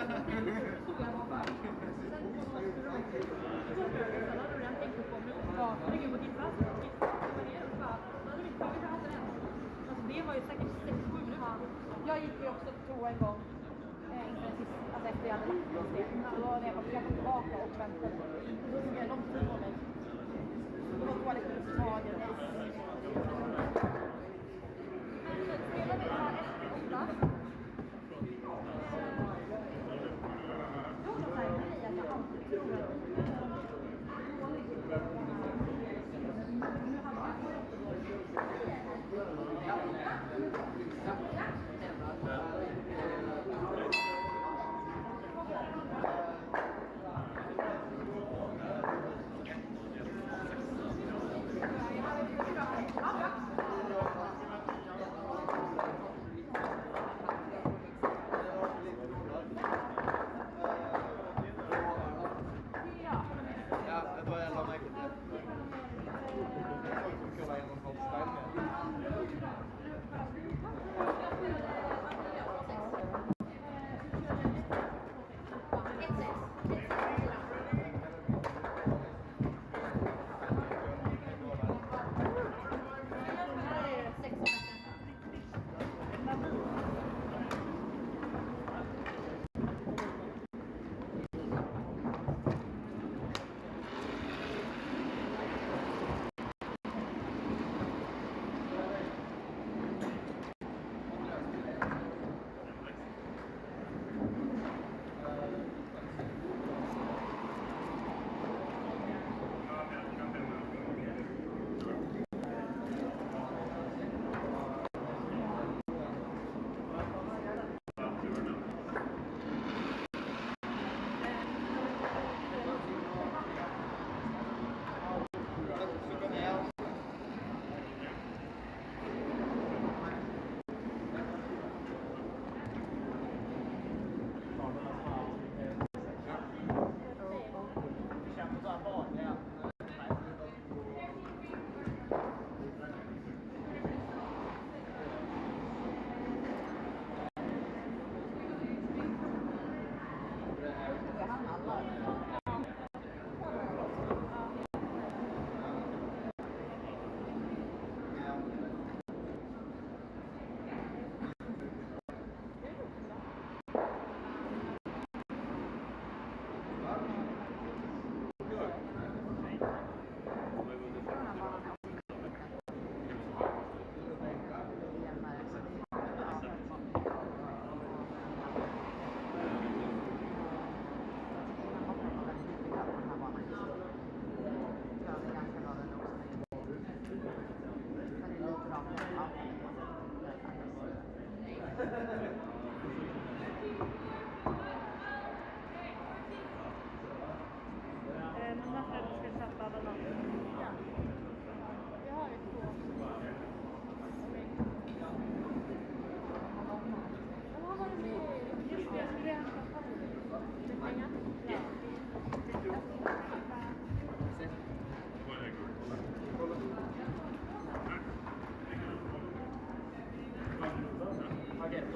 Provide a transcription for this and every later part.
Det var ju säkert 6-7 minuter. Jag gick ju också på toa en gång. Alltså efter jag hade lagt det. Så då när jag kom tillbaka och väntade. Då tog jag lång tid på mig. Då var toalettmottagen. Spelar vi här efter 8. Då var det här grej att jag alltid tror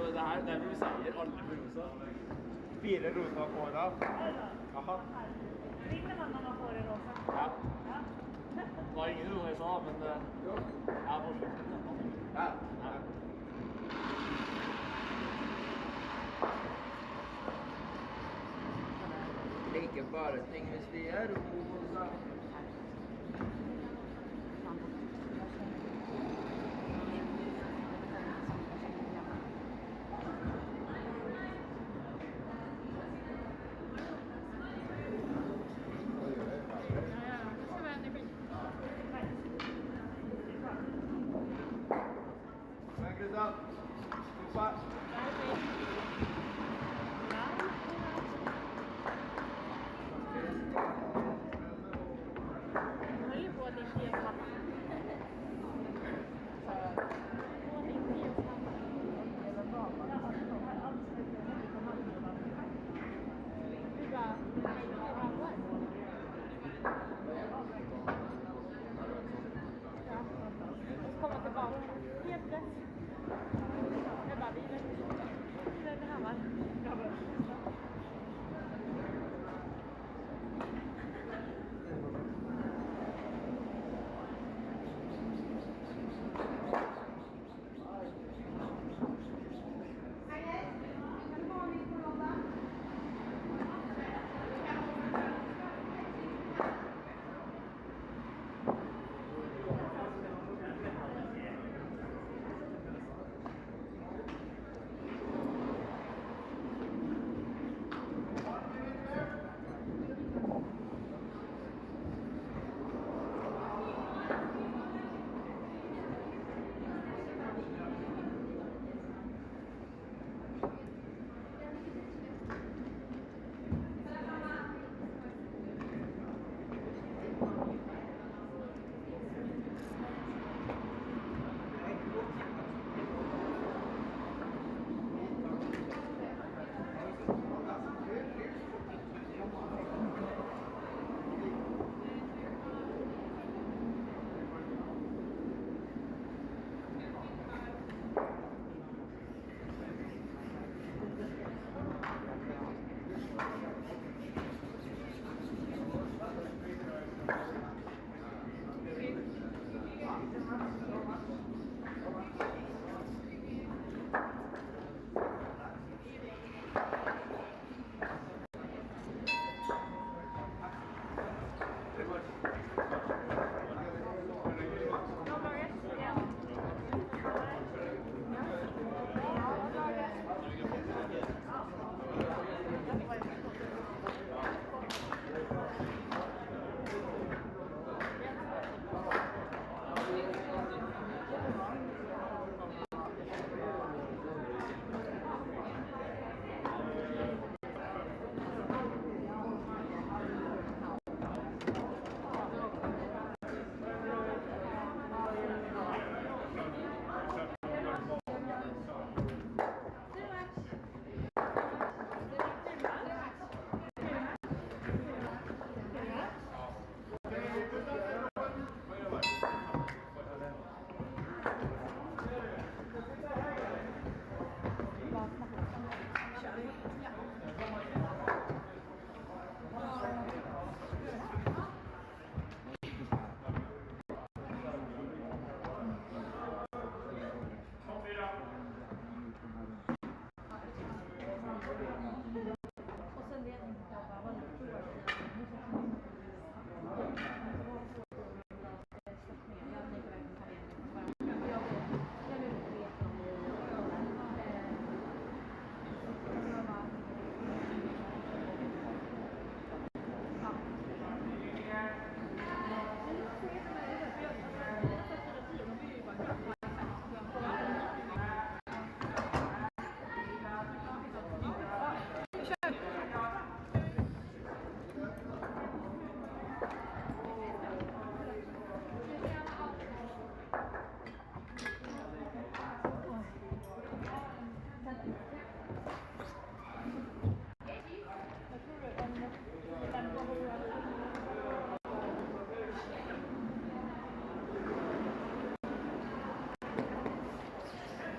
Så det her, det vi sier alle på rosa. 4 rosa kåra. Jaha. Vinner man när man får det rosa? Ja. Det var ingen rosa jeg sa, men jeg får slutt. Ja. Ikke bare ting hvis vi rosa. Up. Spot.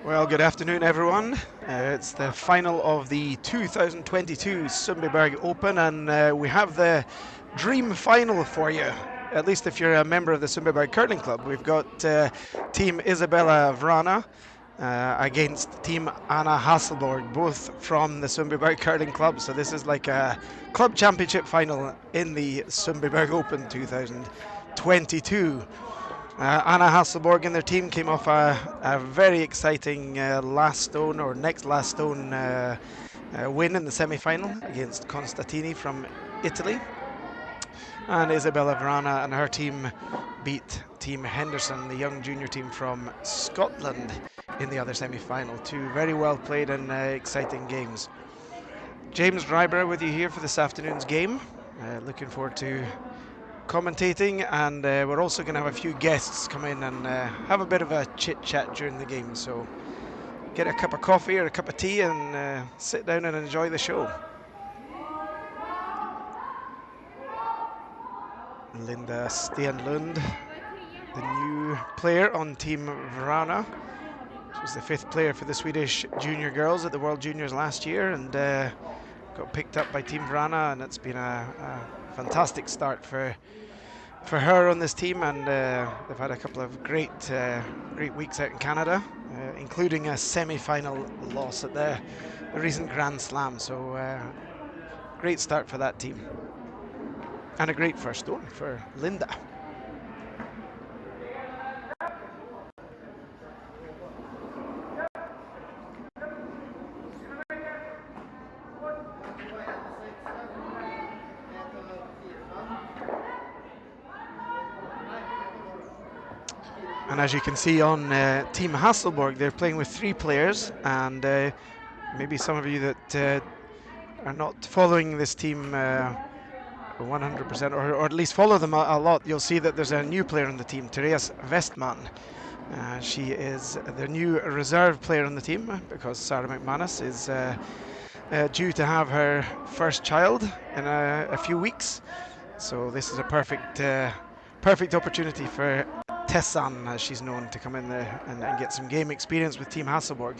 Well, good afternoon, everyone. It's the final of the 2022 Sundbyberg Open, and we have the dream final for you, at least if you're a member of the Sundbyberg Curling Club. We've got Team Isabella of Wranå against Team Anna Hasselborg, both from the Sundbyberg Curling Club. So this is like a club championship final in the Sundbyberg Open 2022. Anna Hasselborg and their team came off a very exciting last stone or next last stone win in the semi-final against Constantini from Italy. And Isabella Wranå and her team beat Team Henderson, the young junior team from Scotland, in the other semi-final. Two very well played and exciting games. James Ryber with you here for this afternoon's game. Looking forward to commentating, and we're also going to have a few guests come in and have a bit of a chit chat during the game, so get a cup of coffee or a cup of tea and sit down and enjoy the show. Linda Stenlund, the new player on Team Wranå. She was the 5th player for the Swedish junior girls at the World Juniors last year, and got picked up by Team Wranå, and it's been a fantastic start for her on this team, and they've had a couple of great weeks out in Canada, including a semi-final loss at the recent Grand Slam. So great start for that team, and a great first stone for Linda. And as you can see on Team Hasselborg, they're playing with 3 players, and maybe some of you that are not following this team 100%, or at least follow them a lot, you'll see that there's a new player on the team, Therese Westman. She is the new reserve player on the team because Sarah McManus is due to have her first child in a few weeks. So this is a perfect opportunity for Tessan, as she's known, to come in there and get some game experience with Team Hasselborg.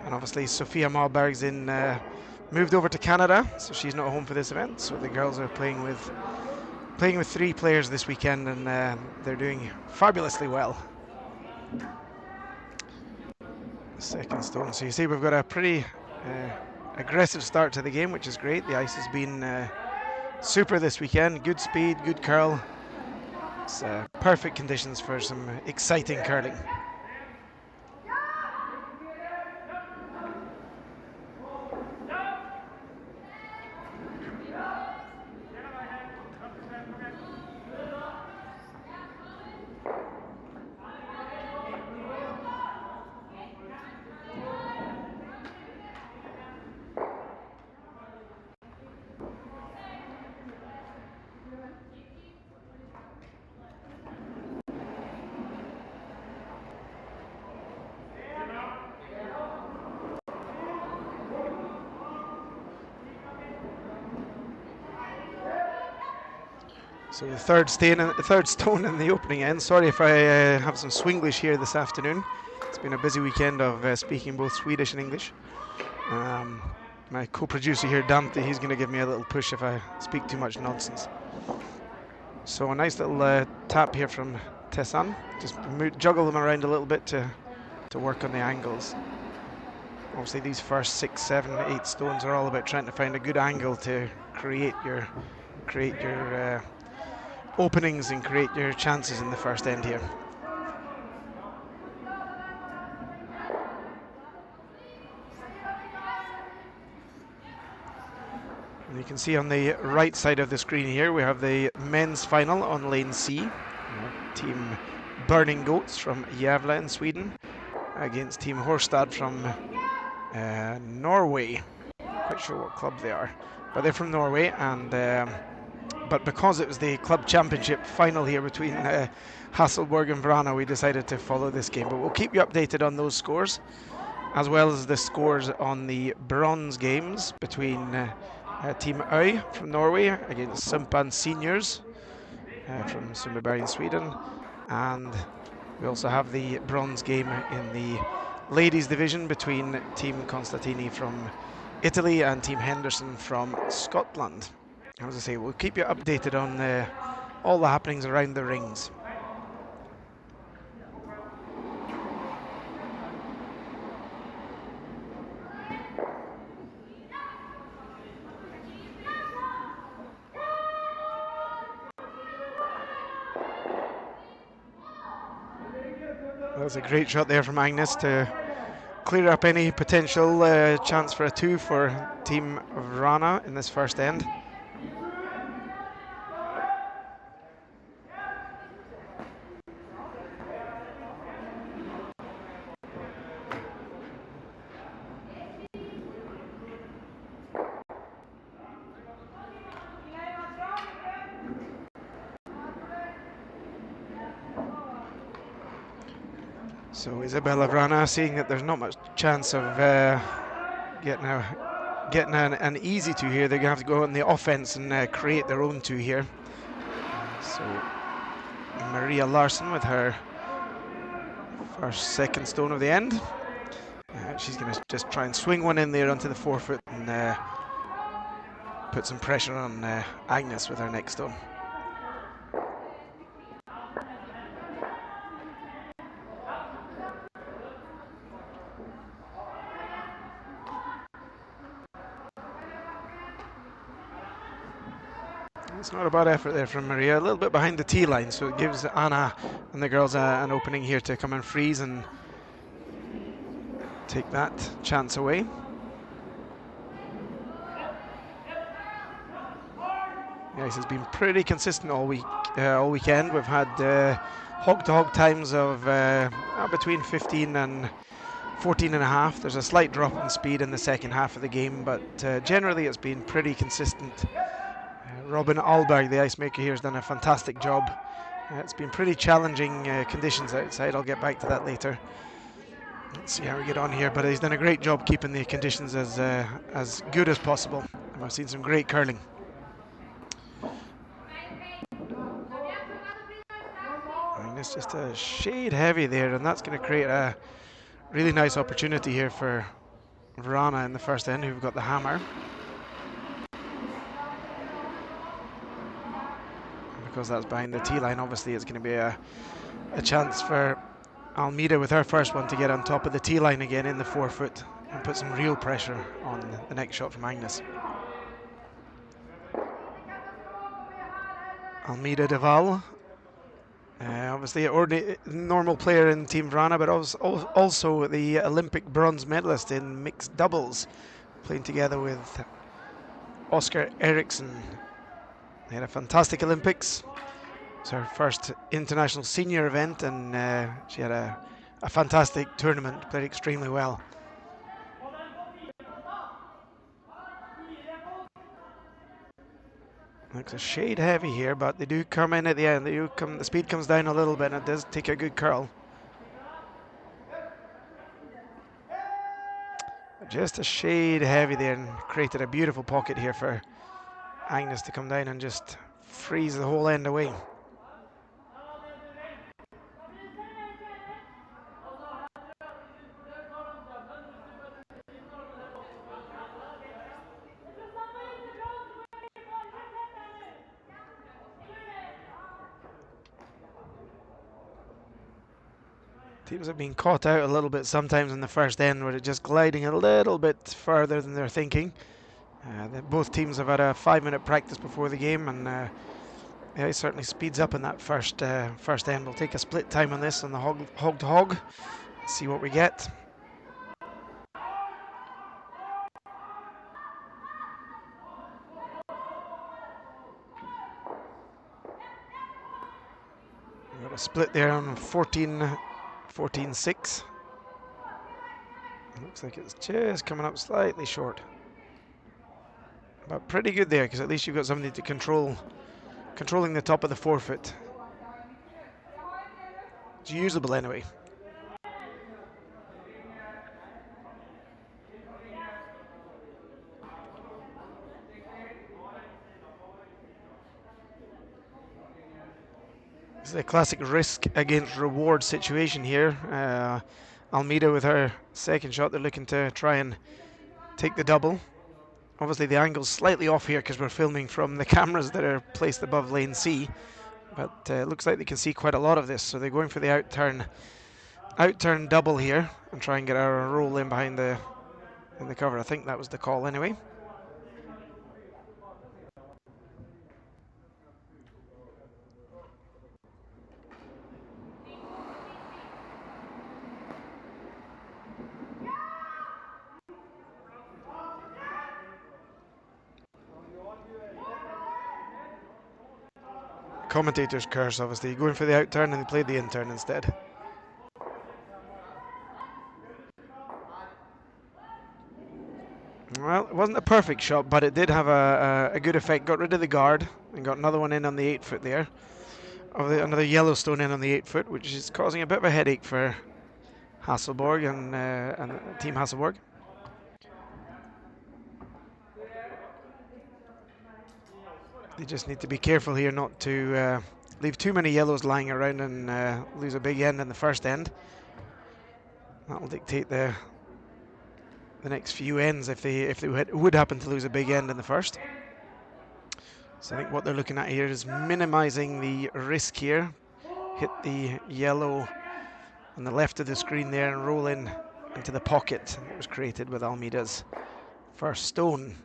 And obviously Sofia Malberg's moved over to Canada, so she's not home for this event. So the girls are playing with 3 players this weekend, and they're doing fabulously well. Second stone. So you see we've got a pretty aggressive start to the game, which is great. The ice has been super this weekend. Good speed, good curl. It's perfect conditions for some exciting curling. So the third stone in the opening end. Sorry if I have some Swinglish here this afternoon. It's been a busy weekend of speaking both Swedish and English. My co-producer here, Dante, he's going to give me a little push if I speak too much nonsense. So a nice little tap here from Tessan. Just juggle them around a little bit to work on the angles. Obviously these first 6, 7, 8 stones are all about trying to find a good angle to create your openings and create your chances in the first end here. And you can see on the right side of the screen here we have the men's final on lane C. Team Burning Goats from Gävle in Sweden against Team Horstad from Norway. Not quite sure what club they are, but they're from Norway, and but because it was the club championship final here between Hasselborg and Wranå, we decided to follow this game. But we'll keep you updated on those scores, as well as the scores on the bronze games between Team SWE from Norway against Sumpan Seniors from Sundbyberg in Sweden. And we also have the bronze game in the ladies division between Team Constantini from Italy and Team Henderson from Scotland. As I say, we'll keep you updated on all the happenings around the rings. That was a great shot there from Agnes to clear up any potential chance for a 2 for Team Wranå in this first end. So Isabella Wranå, seeing that there's not much chance of getting an easy 2 here, they're going to have to go on the offense and create their own 2 here. So Maria Larsson with her second stone of the end. She's going to just try and swing one in there onto the forefoot and put some pressure on Agnes with her next stone. It's not a bad effort there from Maria, a little bit behind the tee line, so it gives Anna and the girls an opening here to come and freeze and take that chance away. Yeah, this has been pretty consistent all weekend. We've had hog-to-hog times of between 15 and 14 and a half. There's a slight drop in speed in the second half of the game, but generally it's been pretty consistent. Robin Alberg, the ice maker here, has done a fantastic job. It's been pretty challenging conditions outside. I'll get back to that later. Let's see how we get on here, but he's done a great job keeping the conditions as good as possible. And I've seen some great curling. And it's just a shade heavy there, and that's going to create a really nice opportunity here for Wranå in the first end, who've got the hammer. Because that's behind the tee line, obviously it's going to be a chance for Almeida with her first one to get on top of the tee line again in the forefoot and put some real pressure on the next shot from Agnes. Almeida de Val, obviously a normal player in Team Wranå, but also the Olympic bronze medalist in mixed doubles, playing together with Oscar Eriksson. They had a fantastic Olympics. It's her first international senior event, and she had a fantastic tournament, played extremely well. Looks a shade heavy here, but they do come in at the end. The speed comes down a little bit, and it does take a good curl. Just a shade heavy there, and created a beautiful pocket here for Agnes to come down and just freeze the whole end away. Teams have been caught out a little bit sometimes in the first end, where it's just gliding a little bit further than they're thinking. Both teams have had a 5-minute practice before the game, and yeah, it certainly speeds up in that first end. We'll take a split time on this on the hog to hog, see what we get. We've got a split there on 14-6. Looks like it's just coming up slightly short. But pretty good there, because at least you've got somebody to controlling the top of the forefoot. It's usable anyway. This is a classic risk against reward situation here. Almeida with her second shot. They're looking to try and take the double. Obviously the angle's slightly off here because we're filming from the cameras that are placed above lane C, but it looks like they can see quite a lot of this, so they're going for the out-turn double here and try and get a roll in behind the cover. I think that was the call anyway. Commentator's curse, obviously, going for the out turn and they played the in turn instead. Well, it wasn't a perfect shot, but it did have a good effect. Got rid of the guard and got another one in on the 8 foot there. Another yellow stone in on the 8 foot, which is causing a bit of a headache for Hasselborg and Team Hasselborg. They just need to be careful here not to leave too many yellows lying around and lose a big end in the first end. That'll dictate the next few ends if they would happen to lose a big end in the first. So I think what they're looking at here is minimizing the risk here. Hit the yellow on the left of the screen there and roll in into the pocket that was created with Almeida's first stone.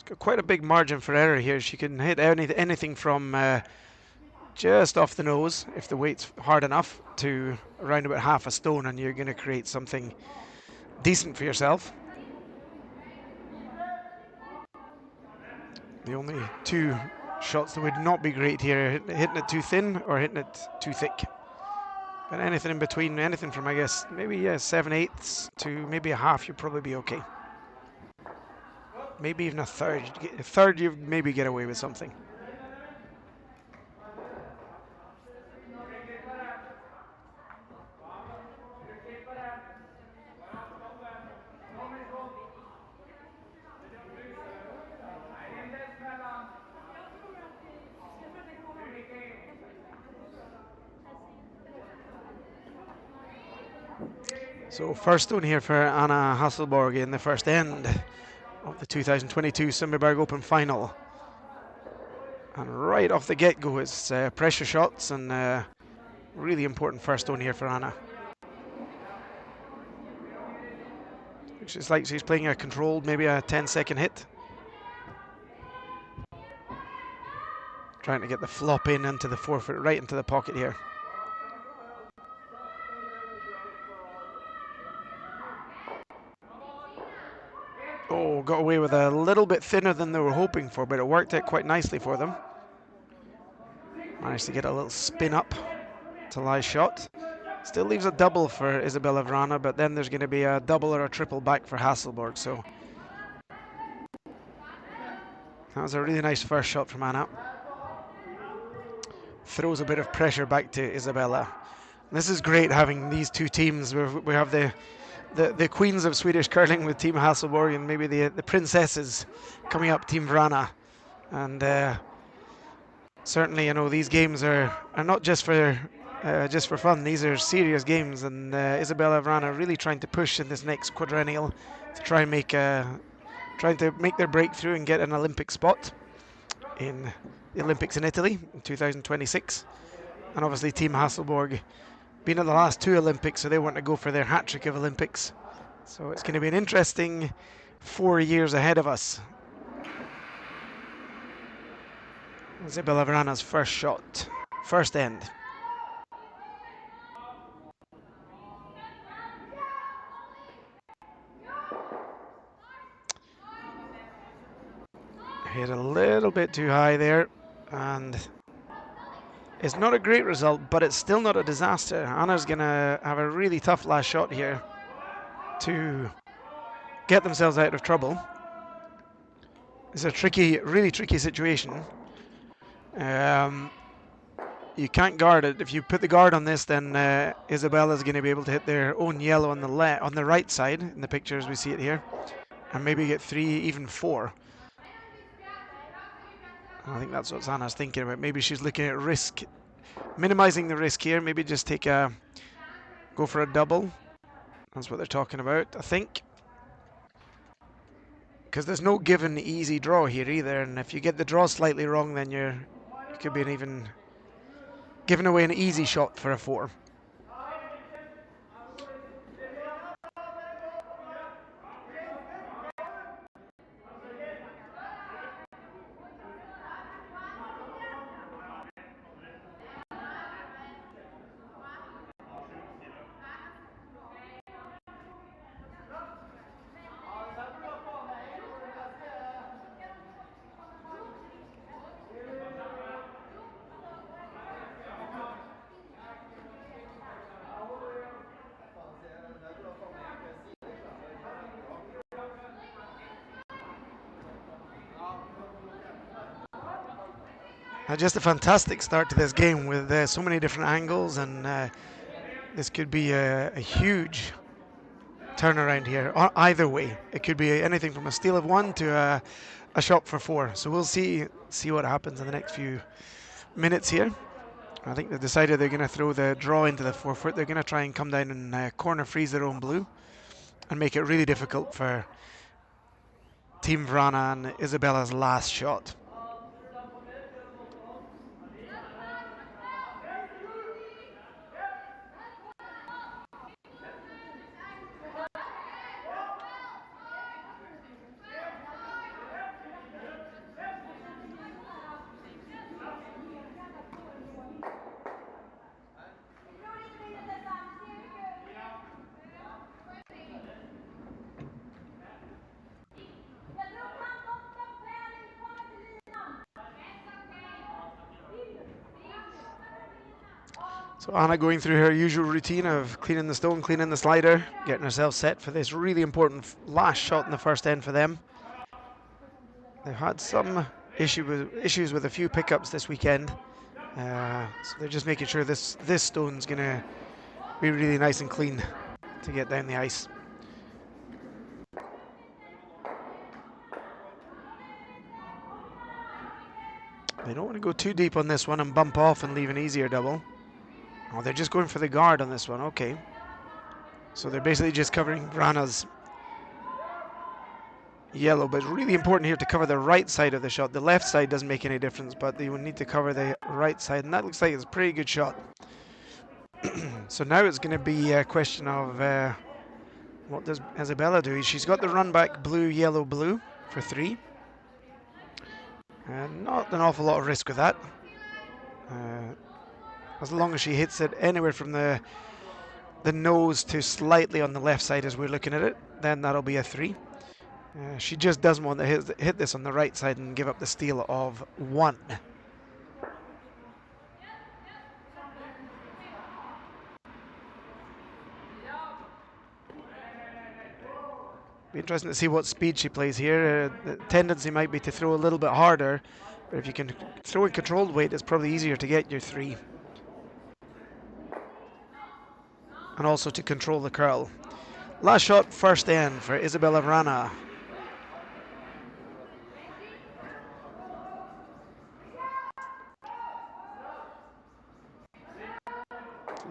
Got quite a big margin for error here. She can hit anything from just off the nose, if the weight's hard enough, to around about half a stone, and you're going to create something decent for yourself. The only two shots that would not be great here are hitting it too thin or hitting it too thick. But anything in between, anything from, I guess, maybe 7/8 to maybe a half, you'd probably be okay. Maybe even a third. A third, you maybe get away with something. So first stone here for Anna Hasselborg in the first end of the 2022 Sundbyberg Open Final. And right off the get-go, it's pressure shots and really important first stone here for Anna. It's like she's playing a controlled, maybe a 10-second hit. Trying to get the flop in into the 4 foot, right into the pocket here. Oh, got away with a little bit thinner than they were hoping for, but it worked out quite nicely for them. Managed to get a little spin up to lie shot. Still leaves a double for Isabella Wranå, but then there's going to be a double or a triple back for Hasselborg. So that was a really nice first shot from Anna. Throws a bit of pressure back to Isabella. This is great having these two teams. We have the queens of Swedish curling with Team Hasselborg and maybe the princesses coming up, Team Wranå. And certainly, you know, these games are not just for fun. These are serious games, and Isabella Wranå really trying to push in this next quadrennial to try and trying to make their breakthrough and get an Olympic spot in the Olympics in Italy in 2026. And obviously Team Hasselborg been at the last two Olympics, so they want to go for their hat trick of Olympics. So it's going to be an interesting 4 years ahead of us. Isabella Wranå's first shot, first end. Hit a little bit too high there, and it's not a great result, but it's still not a disaster. Anna's going to have a really tough last shot here to get themselves out of trouble. It's a tricky, really tricky situation. You can't guard it. If you put the guard on this, then Isabella's going to be able to hit their own yellow on the right side in the picture as we see it here, and maybe get 3, even 4. I think that's what Anna's thinking about. Maybe she's looking at risk, minimizing the risk here. Maybe just go for a double. That's what they're talking about, I think. Because there's no given easy draw here either, and if you get the draw slightly wrong, then you could be even giving away an easy shot for a 4. Just a fantastic start to this game with so many different angles, and this could be a huge turnaround here. Either way, it could be anything from a steal of 1 to a shot for 4. So we'll see what happens in the next few minutes here. I think they decided they're going to throw the draw into the forefoot. They're going to try and come down and corner freeze their own blue and make it really difficult for Team Wranå and Isabella's last shot. So Anna going through her usual routine of cleaning the stone, cleaning the slider, getting herself set for this really important last shot in the first end for them. They've had some issues with a few pickups this weekend, so they're just making sure this stone's going to be really nice and clean to get down the ice. They don't want to go too deep on this one and bump off and leave an easier double. Oh, they're just going for the guard on this one. Okay. So they're basically just covering Wranå's yellow, but it's really important here to cover the right side of the shot. The left side doesn't make any difference, but they will need to cover the right side, and that looks like it's a pretty good shot. So now it's going to be a question of what does Isabella do? She's got the run back blue, yellow, blue for 3. Not an awful lot of risk with that. As long as she hits it anywhere from the nose to slightly on the left side as we're looking at it, then that'll be a 3. She just doesn't want to hit this on the right side and give up the steal of 1. Be interesting to see what speed she plays here. The tendency might be to throw a little bit harder, but if you can throw in controlled weight, it's probably easier to get your 3. And also to control the curl. Last shot, first end for Isabella Wranå.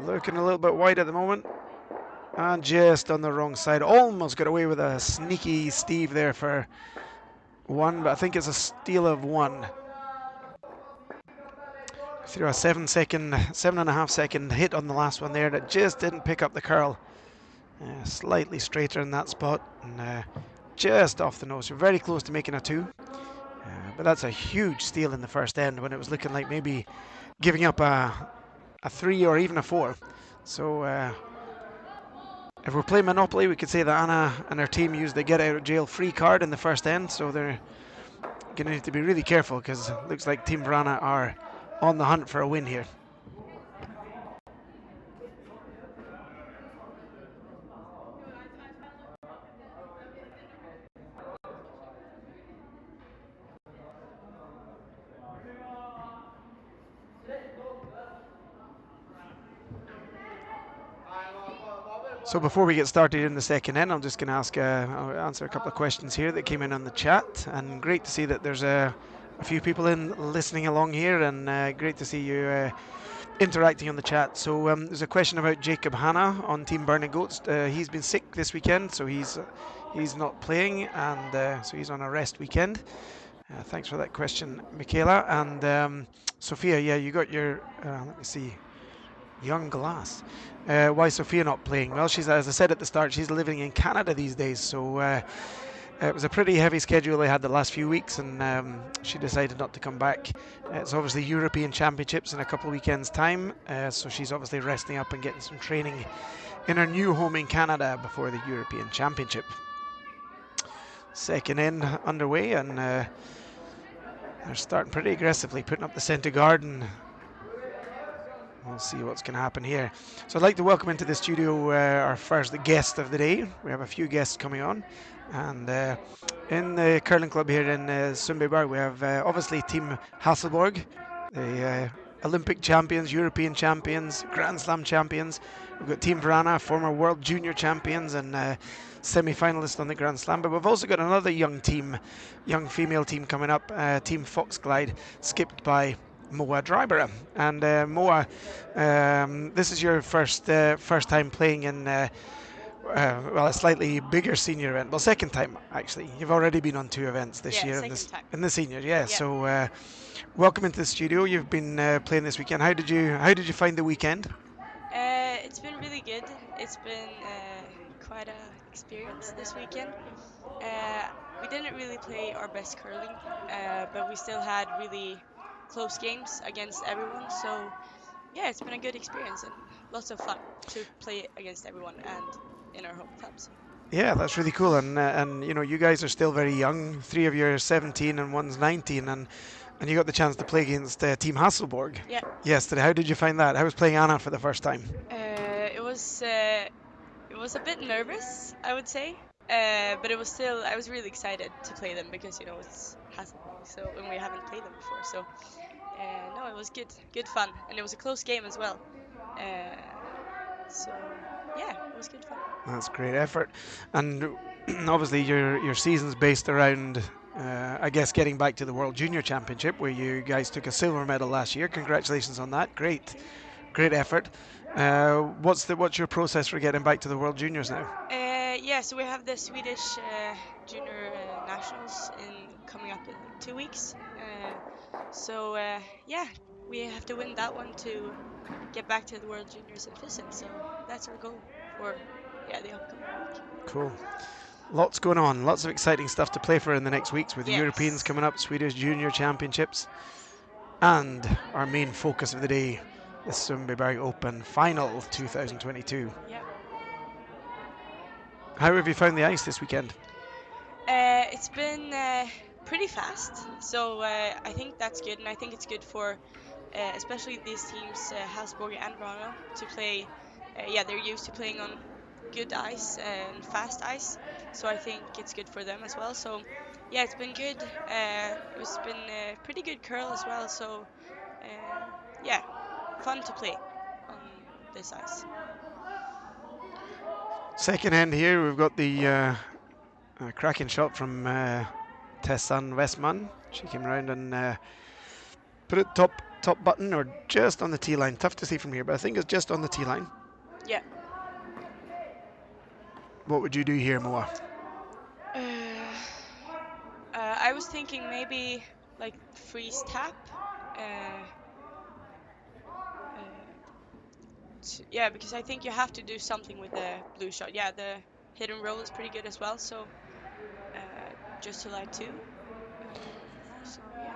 Looking a little bit wide at the moment. And just on the wrong side. Almost got away with a sneaky Steve there for 1, but I think it's a steal of 1. Threw a 7.5 second hit on the last one there that just didn't pick up the curl. Slightly straighter in that spot, and just off the nose. We're very close to making a 2. But that's a huge steal in the first end when it was looking like maybe giving up a 3 or even a 4. So if we're playing Monopoly, we could say that Anna and her team used the get out of jail free card in the first end, so they're going to need to be really careful because it looks like Team Wranå are on the hunt for a win here. So before we get started in the second end, I'm just going to I'll answer a couple of questions here that came in on the chat, and great to see that there's a few people in listening along here, and great to see you interacting on the chat. So there's a question about Jacob Hanna on Team Burning Goats. He's been sick this weekend, so he's not playing, and so he's on a rest weekend. Thanks for that question, Michaela. And Sophia, yeah, you got your, let me see, young glass. Why is Sophia not playing? Well, she's, as I said at the start, she's living in Canada these days, so it was a pretty heavy schedule they had the last few weeks, and she decided not to come back. It's obviously European Championships in a couple of weekends' time, so she's obviously resting up and getting some training in her new home in Canada before the European Championship. Second end underway, and they're starting pretty aggressively, putting up the centre garden. We'll see what's going to happen here. So I'd like to welcome into the studio our first guest of the day. We have a few guests coming on. And in the curling club here in Sundbyberg, we have obviously Team Hasselborg, the Olympic champions, European champions, Grand Slam champions. We've got Team Wranå, former World Junior champions and semi-finalists on the Grand Slam. But we've also got another young female team coming up, Team Foxglide, skipped by Moa Dryburgh. And Moa, this is your first time playing in well, a slightly bigger senior event. Well, second time actually. You've already been on 2 events this year in the senior. Yeah. So welcome into the studio. You've been playing this weekend. How did you find the weekend? It's been really good. It's been quite an experience this weekend. We didn't really play our best curling, but we still had really close games against everyone. So yeah, it's been a good experience and lots of fun to play against everyone and in our home clubs. Yeah, that's really cool. And you know, you guys are still very young. 3 of you are 17 and one's 19, and you got the chance to play against Team Hasselborg yesterday. How did you find that? How was playing Anna for the first time? It was a bit nervous, I would say, but it was still, I was really excited to play them because, you know, it's Hasselborg, so, and we haven't played them before, so no, it was good fun, and it was a close game as well. So yeah, it was good fun. That's great effort, and obviously your season's based around I guess getting back to the World Junior Championship, where you guys took a silver medal last year. Congratulations on that. Great effort. What's your process for getting back to the World Juniors now? Yeah, so we have the Swedish Junior Nationals coming up in 2 weeks. So yeah, we have to win that one to get back to the World Juniors in Finland. So that's our goal for the upcoming week. Cool. Lots going on, lots of exciting stuff to play for in the next weeks with the Europeans coming up, Swedish Junior Championships, and our main focus of the day, the Sundbyberg Open Final 2022. Yeah. How have you found the ice this weekend? It's been pretty fast, so I think that's good, and I think it's good for especially these teams, Hasselborg and Wranå, to play. They're used to playing on good ice and fast ice, so I think it's good for them as well. So yeah, it's been good. It's been pretty good curl as well, so yeah, fun to play on this ice. Second end here, we've got the cracking shot from Tessan Westman. She came around and put it top button, or just on the tee line. Tough to see from here, but I think it's just on the tee line. Yeah. What would you do here, Moa? I was thinking maybe like freeze tap. Yeah, because I think you have to do something with the blue shot. Yeah, the hit and roll is pretty good as well. So just to line 2. So yeah.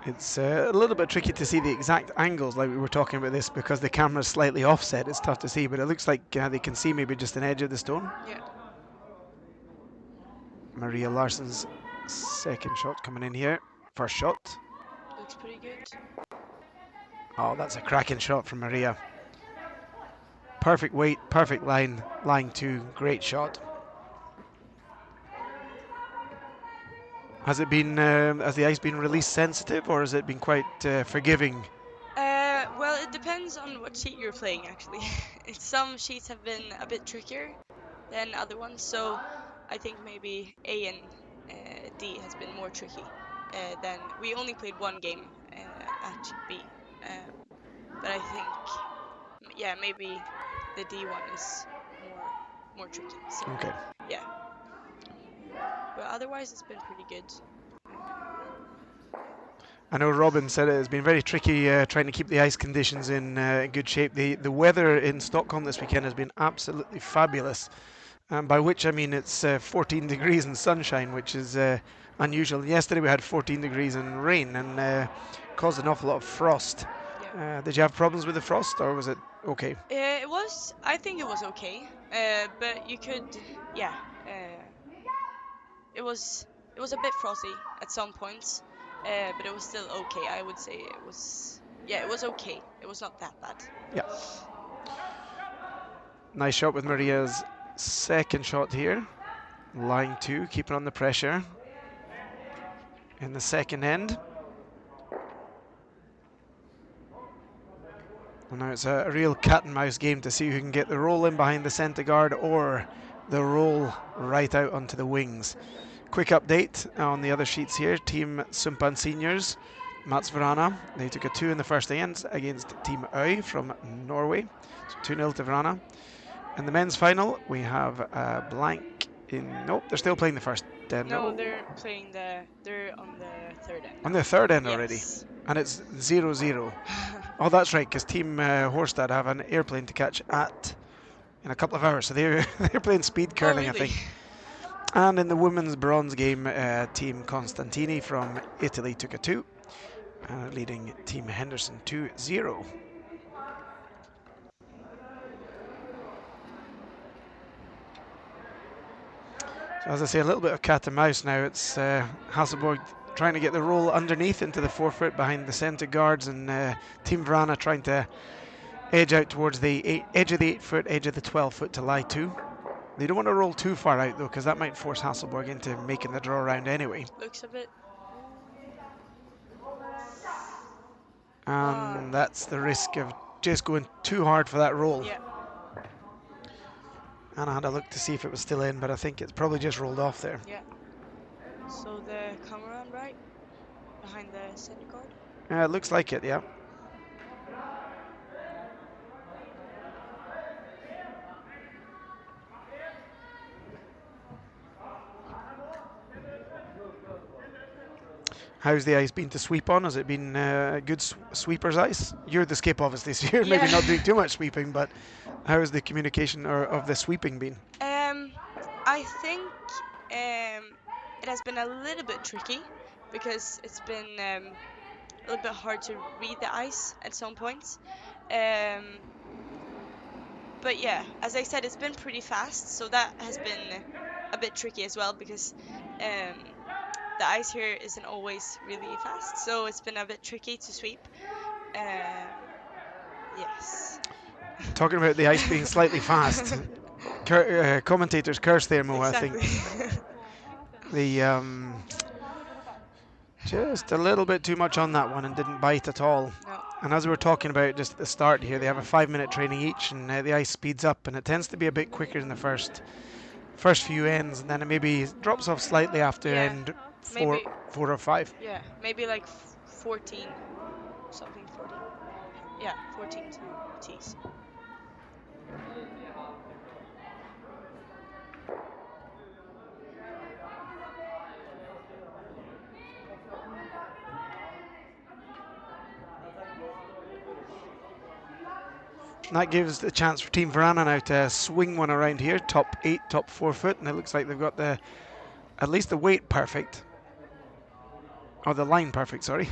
It's a little bit tricky to see the exact angles, like we were talking about this, because the camera's slightly offset. It's tough to see, but it looks like they can see maybe just an edge of the stone. Yeah. Maria Larsson's second shot coming in here. First shot. Looks pretty good. Oh, that's a cracking shot from Maria. Perfect weight, perfect line 2, great shot. Has it been, has the ice been really sensitive, or has it been quite forgiving? Well, it depends on what sheet you're playing, actually. some sheets have been a bit trickier than other ones, so I think maybe A and D has been more tricky. Than we only played one game at B, but I think yeah, maybe the D one is more tricky. So Okay. yeah, but otherwise it's been pretty good. I know Robin said it has been very tricky trying to keep the ice conditions in good shape. The weather in Stockholm this weekend has been absolutely fabulous, by which I mean it's 14 degrees and sunshine, which is unusual. Yesterday we had 14 degrees and rain and caused an awful lot of frost. Yeah. Did you have problems with the frost, or was it okay? It was. I think it was okay. But you could, yeah. It was. It was a bit frosty at some points, but it was still okay. I would say it was. Yeah, it was okay. It was not that bad. Yeah. Nice shot with Maria's second shot here. Line 2, keeping on the pressure in the second end. And now it's a real cat and mouse game to see who can get the roll in behind the centre guard or the roll right out onto the wings. Quick update on the other sheets here. Team Sumpan Seniors, Mats Wranå, they took a 2 in the first end against Team SWE from Norway. So 2-0 to Wranå. In the men's final, we have a blank in. Nope, they're still playing the first end. No, they're playing they're on the third end. On the third end Yes. already. And it's 0-0. Oh, that's right, because Team Horstad have an airplane to catch in a couple of hours. So they're playing speed curling, Oh, really? I think. And in the women's bronze game, Team Constantini from Italy took a 2, leading Team Henderson 2-0. So as I say, a little bit of cat and mouse now. It's Hasselborg trying to get the roll underneath into the 4 foot behind the centre guards, and Team Wranå trying to edge out towards the edge of the 8 foot, edge of the 12 foot to lie 2. They don't want to roll too far out though, because that might force Hasselborg into making the draw round anyway. Looks a bit. And that's the risk of just going too hard for that roll. Yeah. And I had a look to see if it was still in, but I think it's probably just rolled off there. Yeah. So the come around right behind the center guard. It looks like it, yeah. How's the ice been to sweep on? Has it been good sweeper's ice? You're the skip, obviously, so you're maybe not doing too much sweeping, but how has the communication of the sweeping been? I think it has been a little bit tricky because it's been a little bit hard to read the ice at some points. But yeah, as I said, it's been pretty fast, so that has been a bit tricky as well because the ice here isn't always really fast, so it's been a bit tricky to sweep. Yes. Talking about the ice being slightly fast, commentators curse there, Mo, Exactly. I think. The just a little bit too much on that one and didn't bite at all. No. And as we were talking about just at the start here, they have a 5-minute training each, and the ice speeds up, and it tends to be a bit quicker in the first few ends, and then it maybe drops off slightly after Yeah, end 4 or 5. Yeah, maybe like 14, something 14. Yeah, 14 T's. And that gives the chance for Team Wranå now to swing one around here, top 8, top 4 foot, and it looks like they've got at least the weight perfect. Or the line perfect, sorry.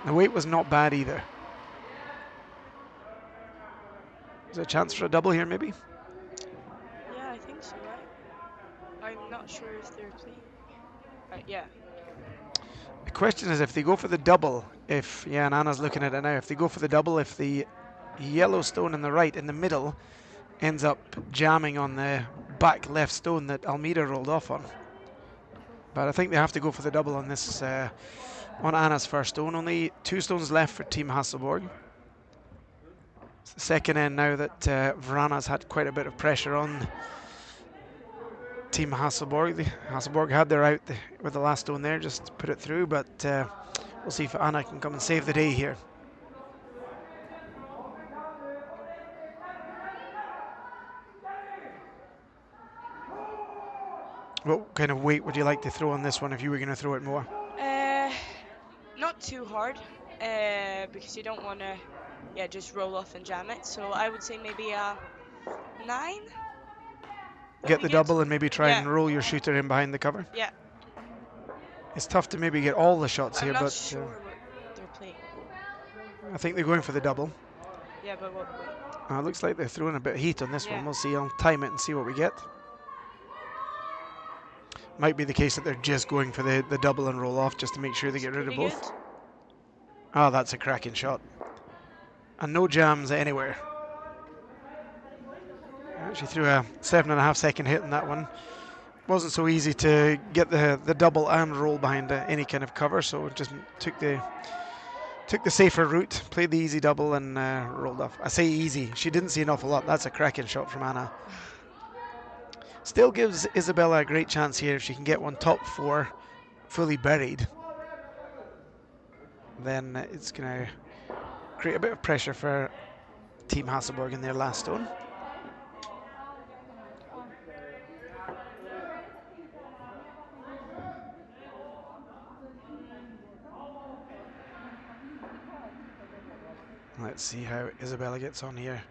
The weight was not bad either. Is there a chance for a double here, maybe? Yeah, I think so, right? I'm not sure if they're playing. Yeah. The question is if they go for the double, and Anna's looking at it now, if they go for the double, if the yellow stone in the right in the middle ends up jamming on the back left stone that Almeida rolled off on. But I think they have to go for the double on this, on Anna's first stone. Only 2 stones left for Team Hasselborg. It's the second end now that Wranå's had quite a bit of pressure on Team Hasselborg. Hasselborg had their out with the last stone there, just to put it through, but we'll see if Anna can come and save the day here. What kind of weight would you like to throw on this one if you were going to throw it more? Not too hard, because you don't want to, just roll off and jam it. So I would say maybe a 9. Get the double and maybe try and roll your shooter in behind the cover. Yeah. It's tough to maybe get all the shots here, I'm not but sure what they're playing. I think they're going for the double. Yeah, but what weight? It looks like they're throwing a bit of heat on this one. We'll see. I'll time it and see what we get. Might be the case that they're just going for the double and roll off just to make sure they get rid of both. Good. Oh, that's a cracking shot. And no jams anywhere. She threw a 7.5 second hit in that one. Wasn't so easy to get the double and roll behind any kind of cover, so just took the safer route, played the easy double and rolled off. I say easy, she didn't see an awful lot. That's a cracking shot from Anna. Still gives Isabella a great chance here if she can get one top 4 fully buried. Then it's going to create a bit of pressure for Team Hasselborg in their last stone. Let's see how Isabella gets on here.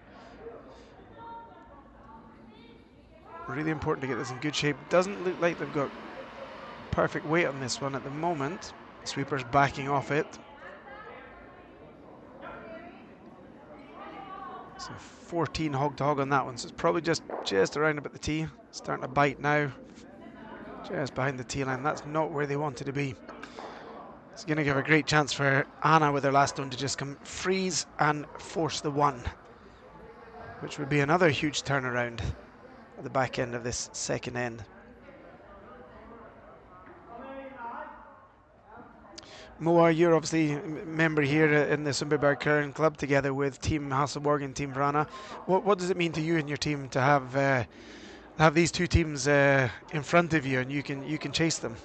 Really important to get this in good shape. Doesn't look like they've got perfect weight on this one at the moment. Sweeper's backing off it. So 14 hog to hog on that one. So it's probably just around about the tee. Starting to bite now. Just behind the tee line. That's not where they wanted to be. It's going to give a great chance for Anna with her last stone to just come freeze and force the 1, which would be another huge turnaround at the back end of this second end. Moa, you're obviously a member here in the Sundbyberg Curling Club together with Team Hasselborg and Team Wranå. What does it mean to you and your team to have these two teams in front of you and you can chase them?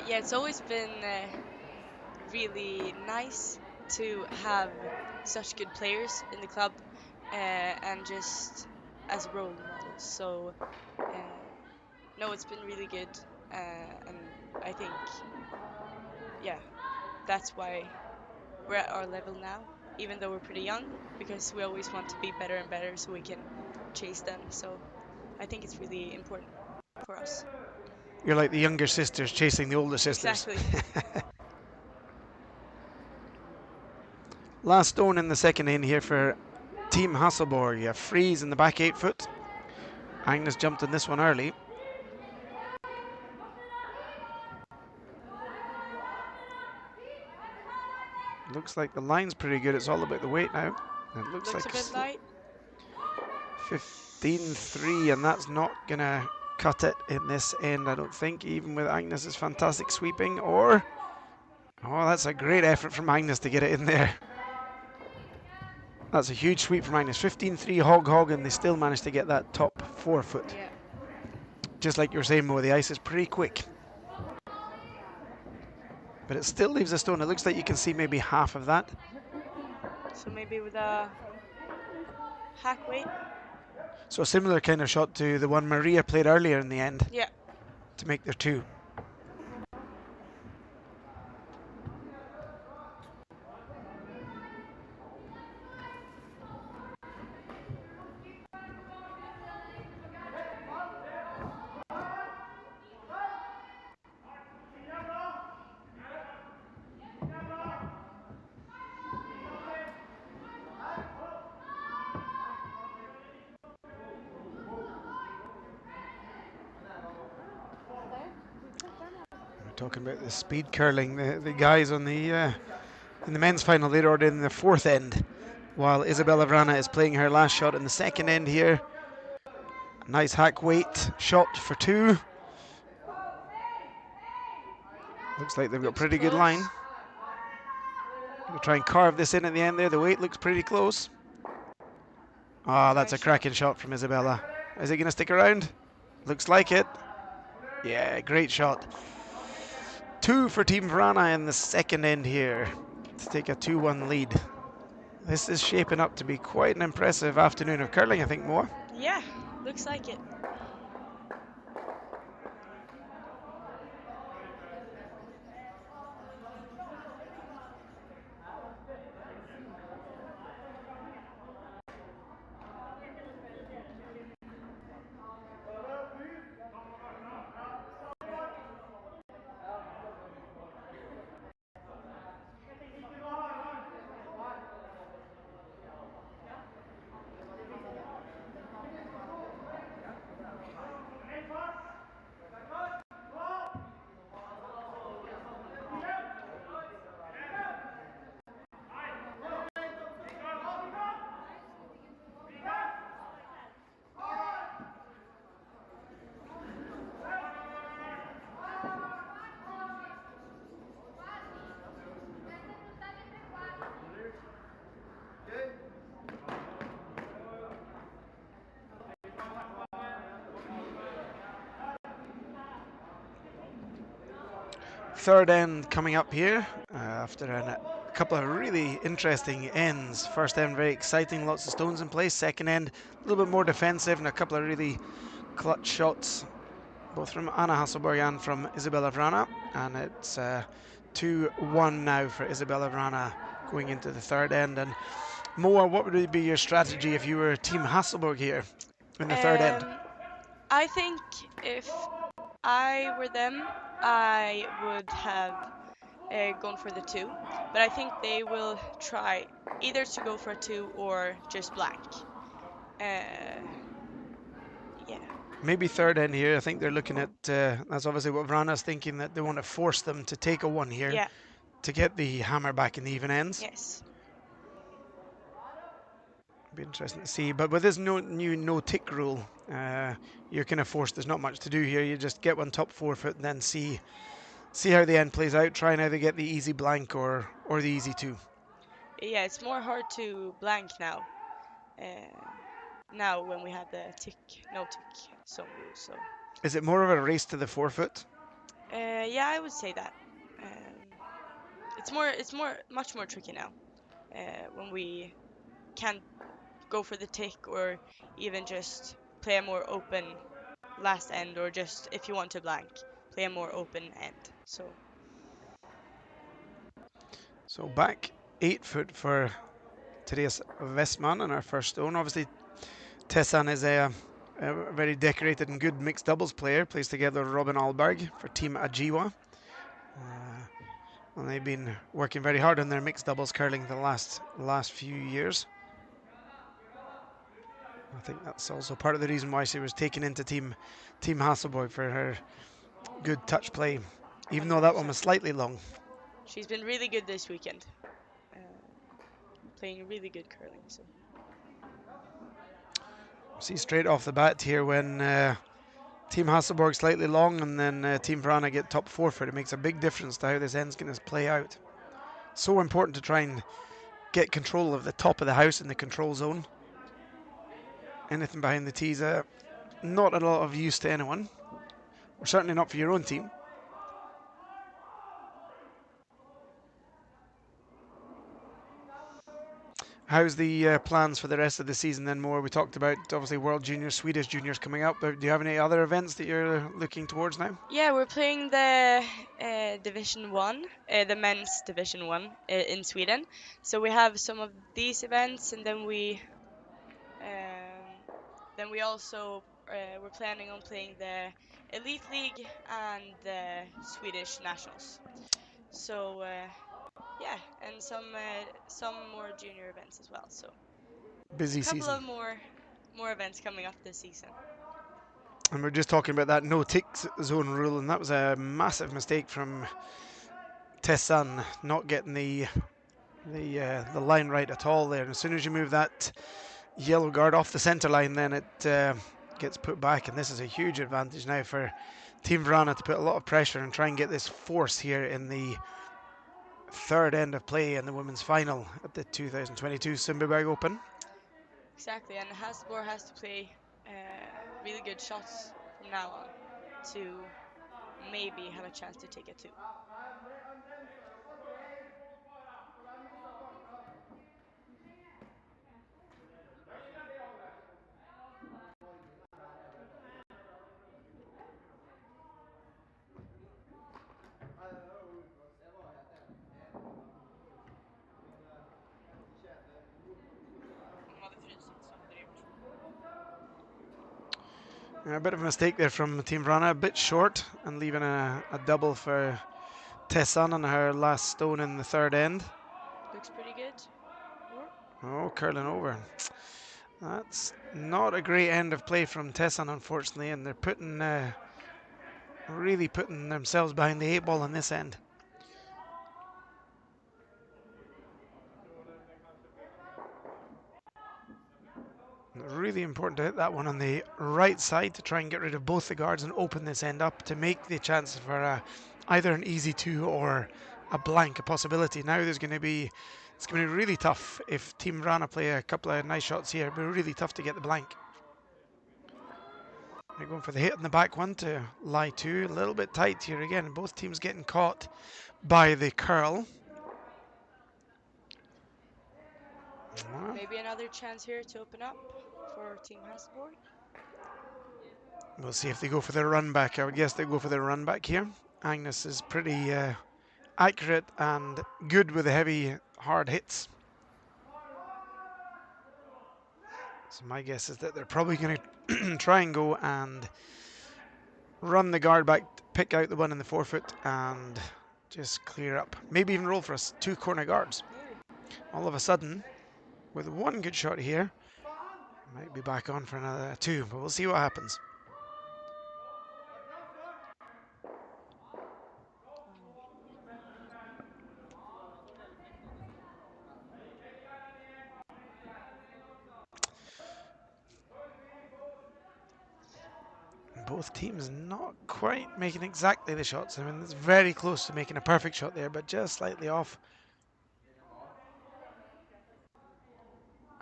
Yeah, it's always been really nice to have such good players in the club and just as role models. So no, it's been really good, and I think that's why we're at our level now, even though we're pretty young, because we always want to be better and better so we can chase them. So I think it's really important for us. You're like the younger sisters chasing the older sisters. Exactly. Last stone in the second in here for Team Hasselborg. A freeze in the back 8 foot. Agnes jumped in this one early. Looks like the line's pretty good. It's all about the weight now. It looks like a bit light. 15-3, and that's not gonna cut it in this end, I don't think, even with Agnes's fantastic sweeping. Or, oh, that's a great effort from Agnes to get it in there. That's a huge sweep from Agnes. 15-3 hog, and they still managed to get that top 4 foot. Yeah. Just like you were saying, Mo, the ice is pretty quick. But it still leaves a stone. It looks like you can see maybe half of that. So maybe with a hack weight. So a similar kind of shot to the one Maria played earlier in the end. Yeah. To make their 2. Talking about the speed curling, the guys on the in the men's final, they're already in the 4th end, while Isabella Wranå is playing her last shot in the second end here. Nice hack weight shot for 2. Looks like they've got pretty good line. Gonna try and carve this in at the end there. The weight looks pretty close. Oh, that's a Nice cracking shot from Isabella. Is it going to stick around? Looks like it. Yeah, great shot. 2 for Team Wranå in the second end here to take a 2-1 lead. This is shaping up to be quite an impressive afternoon of curling, I think, Moa. Yeah, looks like it. Third end coming up here after a couple of really interesting ends. First end very exciting, lots of stones in place. Second end a little bit more defensive and a couple of really clutch shots, both from Anna Hasselborg and from Isabella Wranå. And it's 2-1 now for Isabella Wranå going into the third end. And Moa, what would be your strategy if you were Team Hasselborg here in the third end? I think if I were them, I would have gone for the 2, but I think they will try either to go for a 2 or just blank. Yeah. Maybe third end here. I think they're looking at, that's obviously what Wranå's thinking, that they want to force them to take a 1 here. Yeah. To get the hammer back in the even ends. Yes. Be interesting to see. But with this new no-tick rule, you're kind of forced. There's not much to do here. You just get one top forefoot and then see how the end plays out. Try and either get the easy blank or the easy 2. Yeah, it's more hard to blank now. Now when we have the no-tick zone rule. So. Is it more of a race to the forefoot? Yeah, I would say that. It's much more tricky now. When we can't go for the tick or even just play a more open last end, or just if you want to blank, play a more open end. So back 8 foot for Therese Westman in our first stone. Obviously, Tessan is a very decorated and good mixed doubles player. Plays together with Robin Alberg for Team Ajiwa. And they've been working very hard on their mixed doubles curling the last few years. I think that's also part of the reason why she was taken into Team Hasselborg, for her good touch play, even though that one was slightly long. She's been really good this weekend, playing really good curling. So see straight off the bat here when Team Hasselborg slightly long and then Team Wranå get top forefoot, it makes a big difference to how this end's going to play out. So important to try and get control of the top of the house in the control zone. Anything behind the tees, not a lot of use to anyone, or certainly not for your own team. How's the plans for the rest of the season then, More? We talked about obviously World Juniors, Swedish Juniors coming up, but do you have any other events that you're looking towards now? Yeah, we're playing the Division 1, the men's Division 1 in Sweden. So we have some of these events, and then we also we're planning on playing the Elite League and the Swedish Nationals. So yeah, and some more junior events as well. So busy season. A couple season. of more events coming up this season. And we're just talking about that no tick zone rule, and that was a massive mistake from Tessan, not getting the line right at all there. And as soon as you move that yellow guard off the center line, then it gets put back, and this is a huge advantage now for Team Wranå to put a lot of pressure and try and get this force here in the third end of play in the women's final at the 2022 Sundbyberg Open. Exactly, and Hasselborg has to play really good shots from now on to maybe have a chance to take a 2. A bit of a mistake there from Team Wranå, a bit short, and leaving a double for Tessan on her last stone in the third end. Looks pretty good. Oh, curling over. That's not a great end of play from Tessan, unfortunately, and they're putting really putting themselves behind the 8 ball on this end. Really important to hit that one on the right side to try and get rid of both the guards and open this end up to make the chance for either an easy 2 or a blank a possibility. Now it's going to be really tough if Team Wranå play a couple of nice shots here. It'll be really tough to get the blank. They're going for the hit on the back one to lie 2. A little bit tight here again. Both teams getting caught by the curl. Maybe another chance here to open up for Team Hasselborg. We'll see if they go for their run back. I would guess they go for their run back here. Agnes is pretty accurate and good with the heavy, hard hits. So my guess is that they're probably going to try and go and run the guard back, pick out the one in the forefoot, and just clear up. Maybe even roll for us 2 corner guards. All of a sudden, with one good shot here, might be back on for another 2, but we'll see what happens. Both teams not quite making exactly the shots. I mean, it's very close to making a perfect shot there, but just slightly off.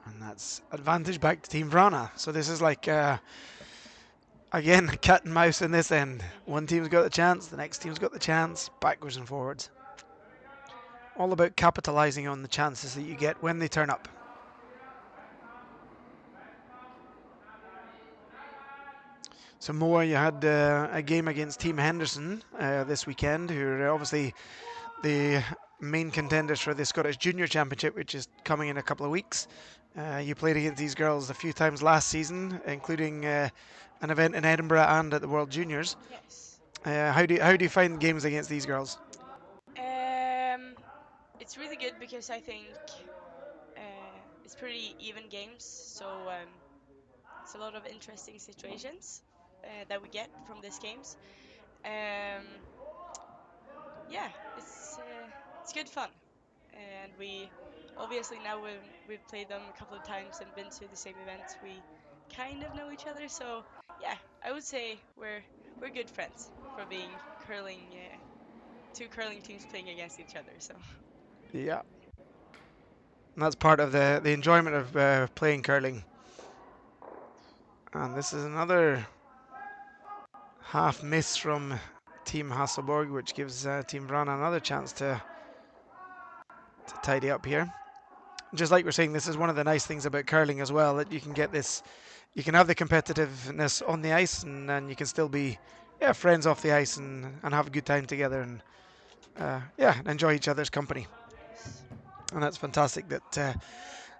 And that's advantage back to Team Wranå. So this is like, again, cat and mouse in this end. One team's got the chance, the next team's got the chance, backwards and forwards. All about capitalizing on the chances that you get when they turn up. So Moa, you had a game against Team Henderson this weekend, who are obviously the main contenders for the Scottish Junior Championship, which is coming in a couple of weeks. You played against these girls a few times last season, including an event in Edinburgh and at the World Juniors. Yes. How do you find games against these girls? It's really good because I think it's pretty even games, so it's a lot of interesting situations that we get from these games. Yeah, it's good fun, and we obviously now we've played them a couple of times and been to the same events. We kind of know each other, so yeah, I would say we're good friends for being curling, 2 curling teams playing against each other. So Yeah, and that's part of the enjoyment of playing curling. And this is another half miss from Team Hasselborg, which gives Team Wranå another chance to tidy up here. Just like we're saying, this is one of the nice things about curling as well, that you can get this, you can have the competitiveness on the ice, and you can still be friends off the ice and have a good time together and enjoy each other's company. And that's fantastic that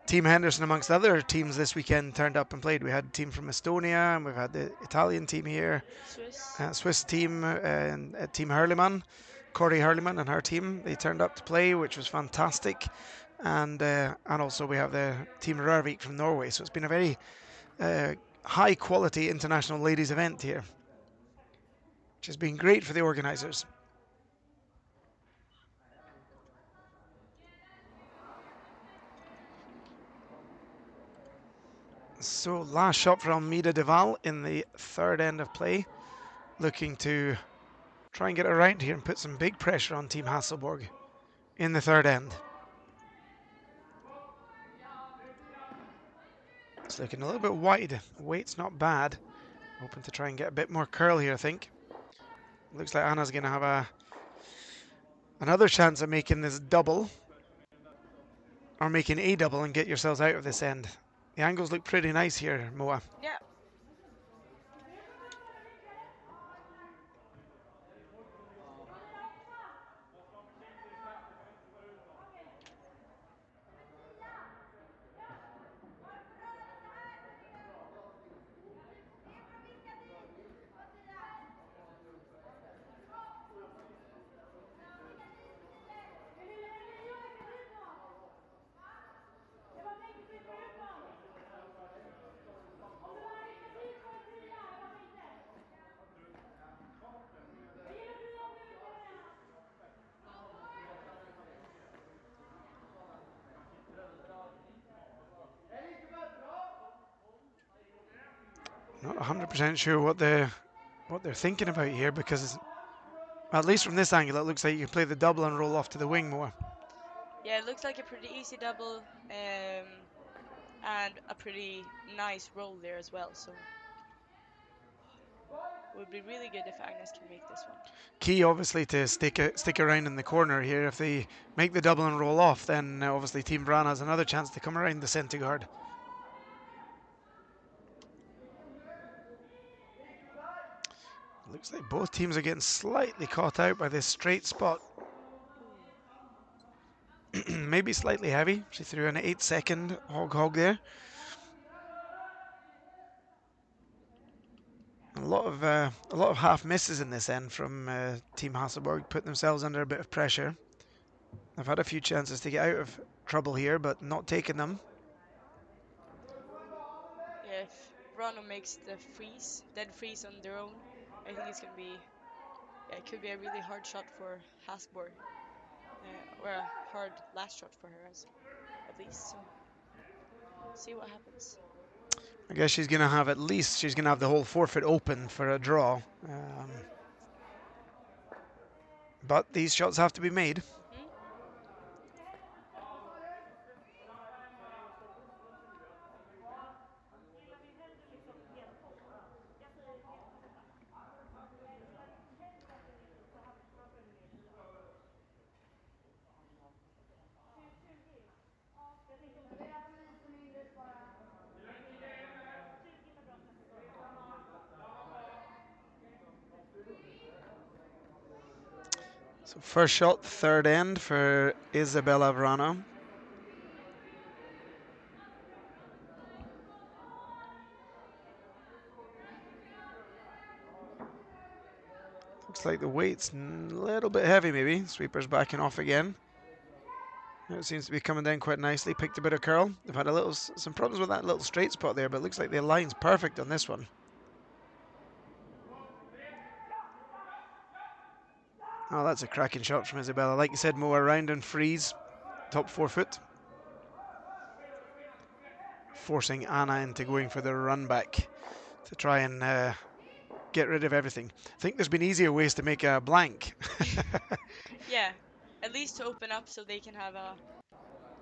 Team Henderson, amongst other teams this weekend, turned up and played. We had a team from Estonia, and we've had the Italian team here, Swiss team, and Team Hurliman, Corey Hurliman and her team. They turned up to play, which was fantastic. And also we have the Team Rørvik from Norway. So it's been a very high quality international ladies event here, which has been great for the organisers. So last shot from Almeida Deval in the third end of play, looking to try and get it around here and put some big pressure on Team Hasselborg in the third end. It's looking a little bit wide. Weight's not bad. Hoping to try and get a bit more curl here, I think. Looks like Anna's going to have another chance of making this double. Or making a double and get yourselves out of this end. The angles look pretty nice here, Moa. Yeah. Not 100% sure what they're thinking about here, because at least from this angle it looks like you can play the double and roll off to the wing more. Yeah, it looks like a pretty easy double, and a pretty nice roll there as well. So it would be really good if Agnes can make this one. Key obviously to stick around in the corner here. If they make the double and roll off, then obviously Team Wranå has another chance to come around the centre guard. Looks like both teams are getting slightly caught out by this straight spot. Maybe slightly heavy. She threw an 8-second hog there. A lot of half misses in this end from Team Hasselborg, putting themselves under a bit of pressure. They've had a few chances to get out of trouble here, but not taking them. Yeah, if Wranå makes the dead freeze on their own, I think it's gonna be, it could be a really hard shot for Hasselborg, or a hard last shot for her at least. So see what happens. I guess she's going to have the whole forfeit open for a draw. But these shots have to be made. So first shot, third end for Isabella Wranå. Looks like the weight's a little bit heavy maybe. Sweeper's backing off again. It seems to be coming down quite nicely. Picked a bit of curl. They've had some problems with that little straight spot there, but it looks like the line's perfect on this one. Oh, that's a cracking shot from Isabella. Like you said, Moa, round and freeze, top forefoot. Forcing Anna into going for the run back to try and get rid of everything. I think there's been easier ways to make a blank. Yeah, at least to open up so they can have a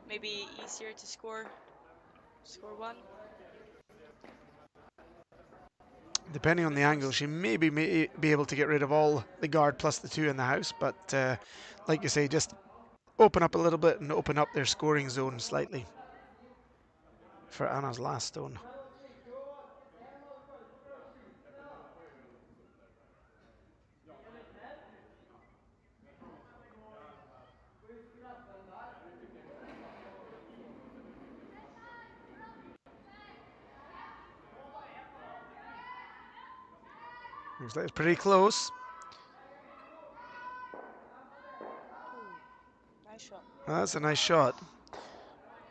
maybe easier to score one. Depending on the angle, she may be able to get rid of all the guard plus the 2 in the house, but like you say, just open up a little bit and open up their scoring zone slightly for Anna's last stone. Looks like it's pretty close. Nice shot. Well, that's a nice shot.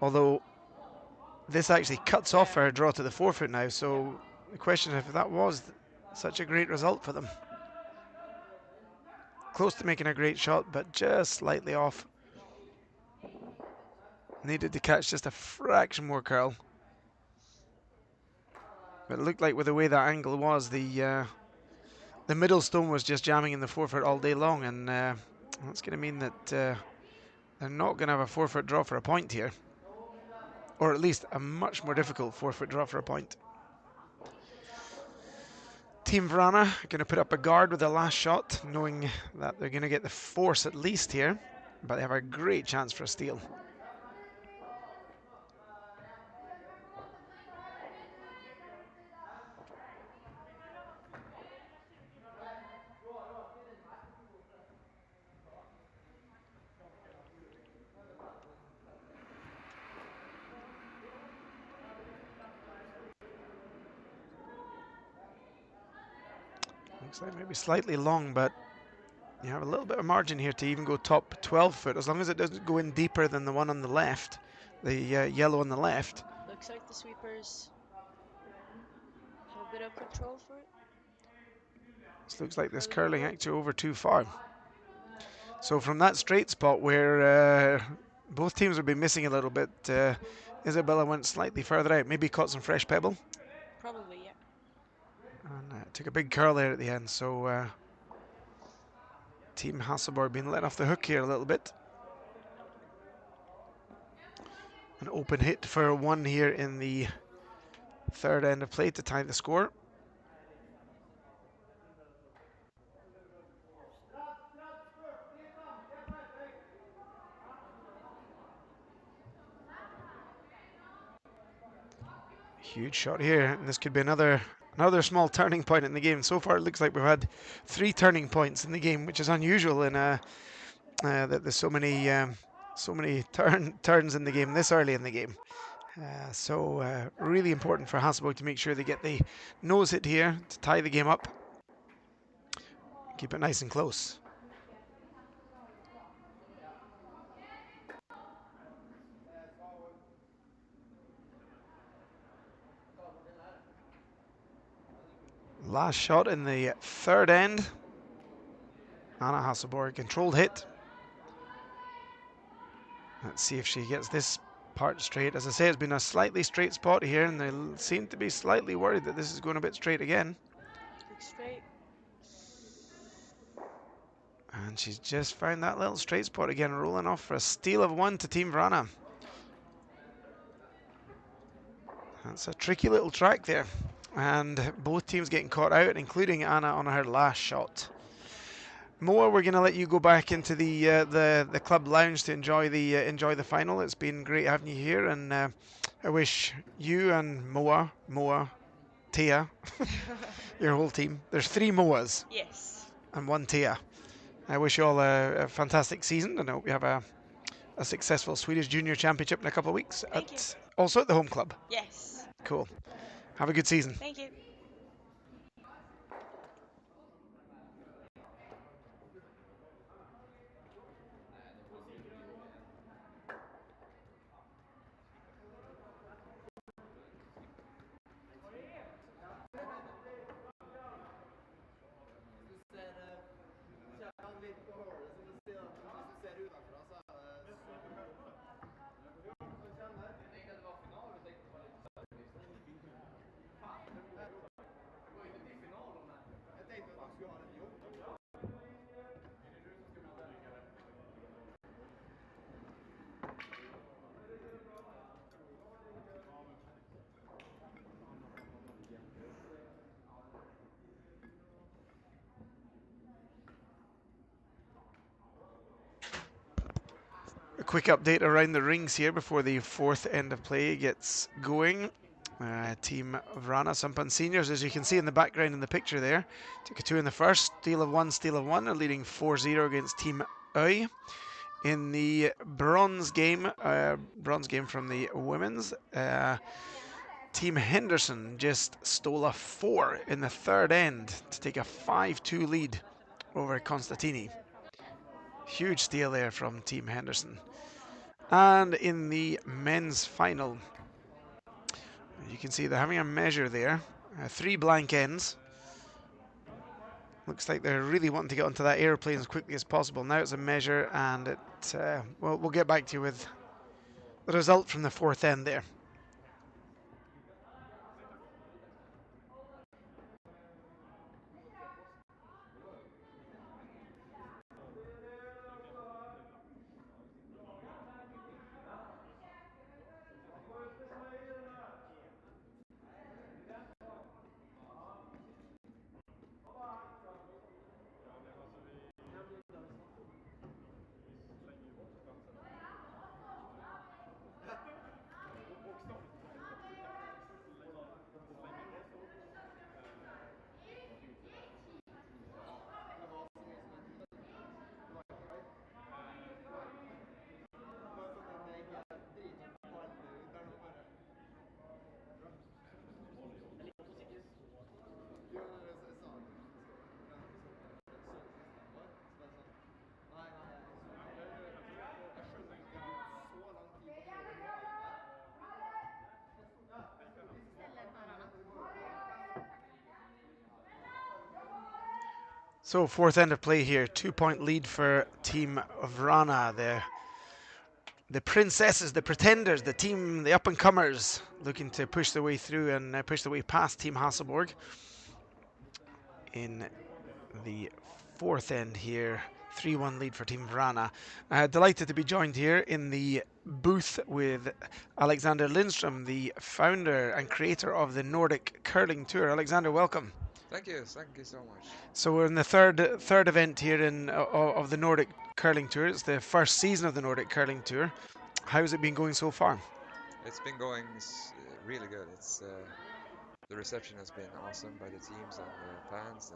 Although this actually cuts off her draw to the forefoot now, so the question is if that was such a great result for them. Close to making a great shot, but just slightly off. Needed to catch just a fraction more curl. But it looked like with the way that angle was, the middle stone was just jamming in the forefoot all day long, and that's going to mean that they're not going to have a forefoot draw for a point here. or at least a much more difficult 4-foot draw for a point. Team Wranå going to put up a guard with the last shot, knowing that they're going to get the force at least here, but they have a great chance for a steal. Looks like maybe slightly long, but you have a little bit of margin here to even go top 12 foot, as long as it doesn't go in deeper than the one on the left, the yellow on the left. Looks like the sweepers have a bit of control for it. This looks like this curling actually over too far. So from that straight spot where both teams would be missing a little bit, Isabella went slightly further out, maybe caught some fresh pebble. Probably, yeah. And took a big curl there at the end, so Team Hasselborg being let off the hook here a little bit. An open hit for one here in the third end of play to tie the score. Huge shot here, and this could be another small turning point in the game. So far, it looks like we've had 3 turning points in the game, which is unusual in that there's so many turns in the game this early in the game. So really important for Hasselborg to make sure they get the nose hit here to tie the game up. Keep it nice and close. Last shot in the third end. Anna Hasselborg, controlled hit. Let's see if she gets this part straight. As I say, it's been a slightly straight spot here, and they seem to be slightly worried that this is going a bit straight again. Looks straight. And she's just found that little straight spot again, rolling off for a steal of 1 to Team Wranå. That's a tricky little track there, and both teams getting caught out, including Anna on her last shot. Moa, we're going to let you go back into the club lounge to enjoy the final. It's been great having you here, and I wish you and Moa, Tia, your whole team. There's 3 Moas. Yes. And 1 Tia. I wish you all a fantastic season, and I hope you have a successful Swedish Junior Championship in a couple of weeks. Thank you. Also at the home club. Yes. Cool. Have a good season. Thank you. A quick update around the rings here before the 4th end of play gets going. Team Wranå Sampan Seniors, as you can see in the background in the picture there, took a 2 in the first, steal of 1, are leading 4-0 against Team SWE. In the bronze game from the women's, Team Henderson just stole a 4 in the third end to take a 5-2 lead over Constantini. Huge steal there from Team Henderson. And in the men's final, you can see they're having a measure there. 3 blank ends. Looks like they're really wanting to get onto that airplane as quickly as possible. Now it's a measure, and we'll get back to you with the result from the 4th end there. So fourth end of play here, 2-point lead for Team Wranå, the princesses, the pretenders, the team, the up and comers, looking to push their way through and push their way past Team Hasselborg in the fourth end here. 3-1 lead for Team Wranå. Delighted to be joined here in the booth with Alexander Lindström, the founder and creator of the Nordic Curling Tour. Alexander, welcome. Thank you so much. So we're in the third event here of the Nordic Curling Tour. It's the first season of the Nordic Curling Tour. How's it been going so far? It's been going really good. It's the reception has been awesome by the teams and the fans,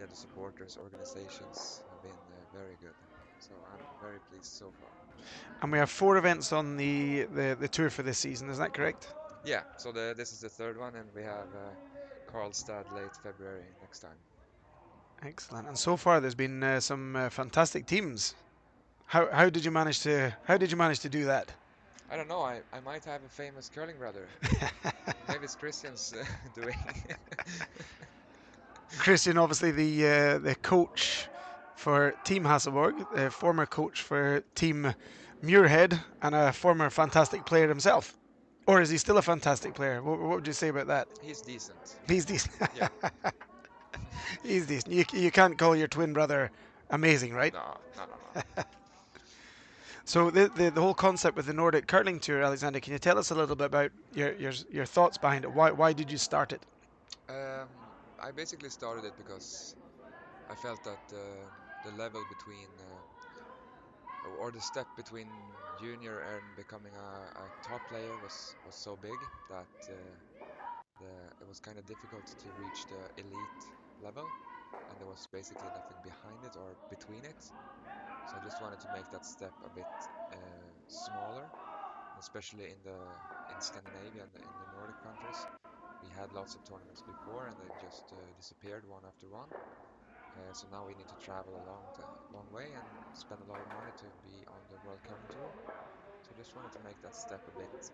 and the supporters, organizations have been very good. So I'm very pleased so far. And we have 4 events on the tour for this season. Is that correct? Yeah. So this is the third one, and we have Karlstad late February next time. Excellent. And so far, there's been some fantastic teams. How did you manage to do that? I don't know. I might have a famous curling brother. Maybe it's Christian's doing. Christian, obviously the coach for Team Hasselborg, the former coach for Team Muirhead, and a former fantastic player himself. Or is he still a fantastic player? What would you say about that? He's decent. He's decent. Yeah. He's decent. You can't call your twin brother amazing, right? No. So the whole concept with the Nordic Curling Tour, Alexander, can you tell us a little bit about your thoughts behind it? Why did you start it? I basically started it because I felt that the level between or the step between junior and becoming a top player was so big that it was kind of difficult to reach the elite level, and there was basically nothing behind it or between it. So I just wanted to make that step a bit smaller, especially in Scandinavia and in the Nordic countries. We had lots of tournaments before, and they just disappeared one after one. So now we need to travel a long way and spend a lot of money to be on the World Curling Tour. So I just wanted to make that step a bit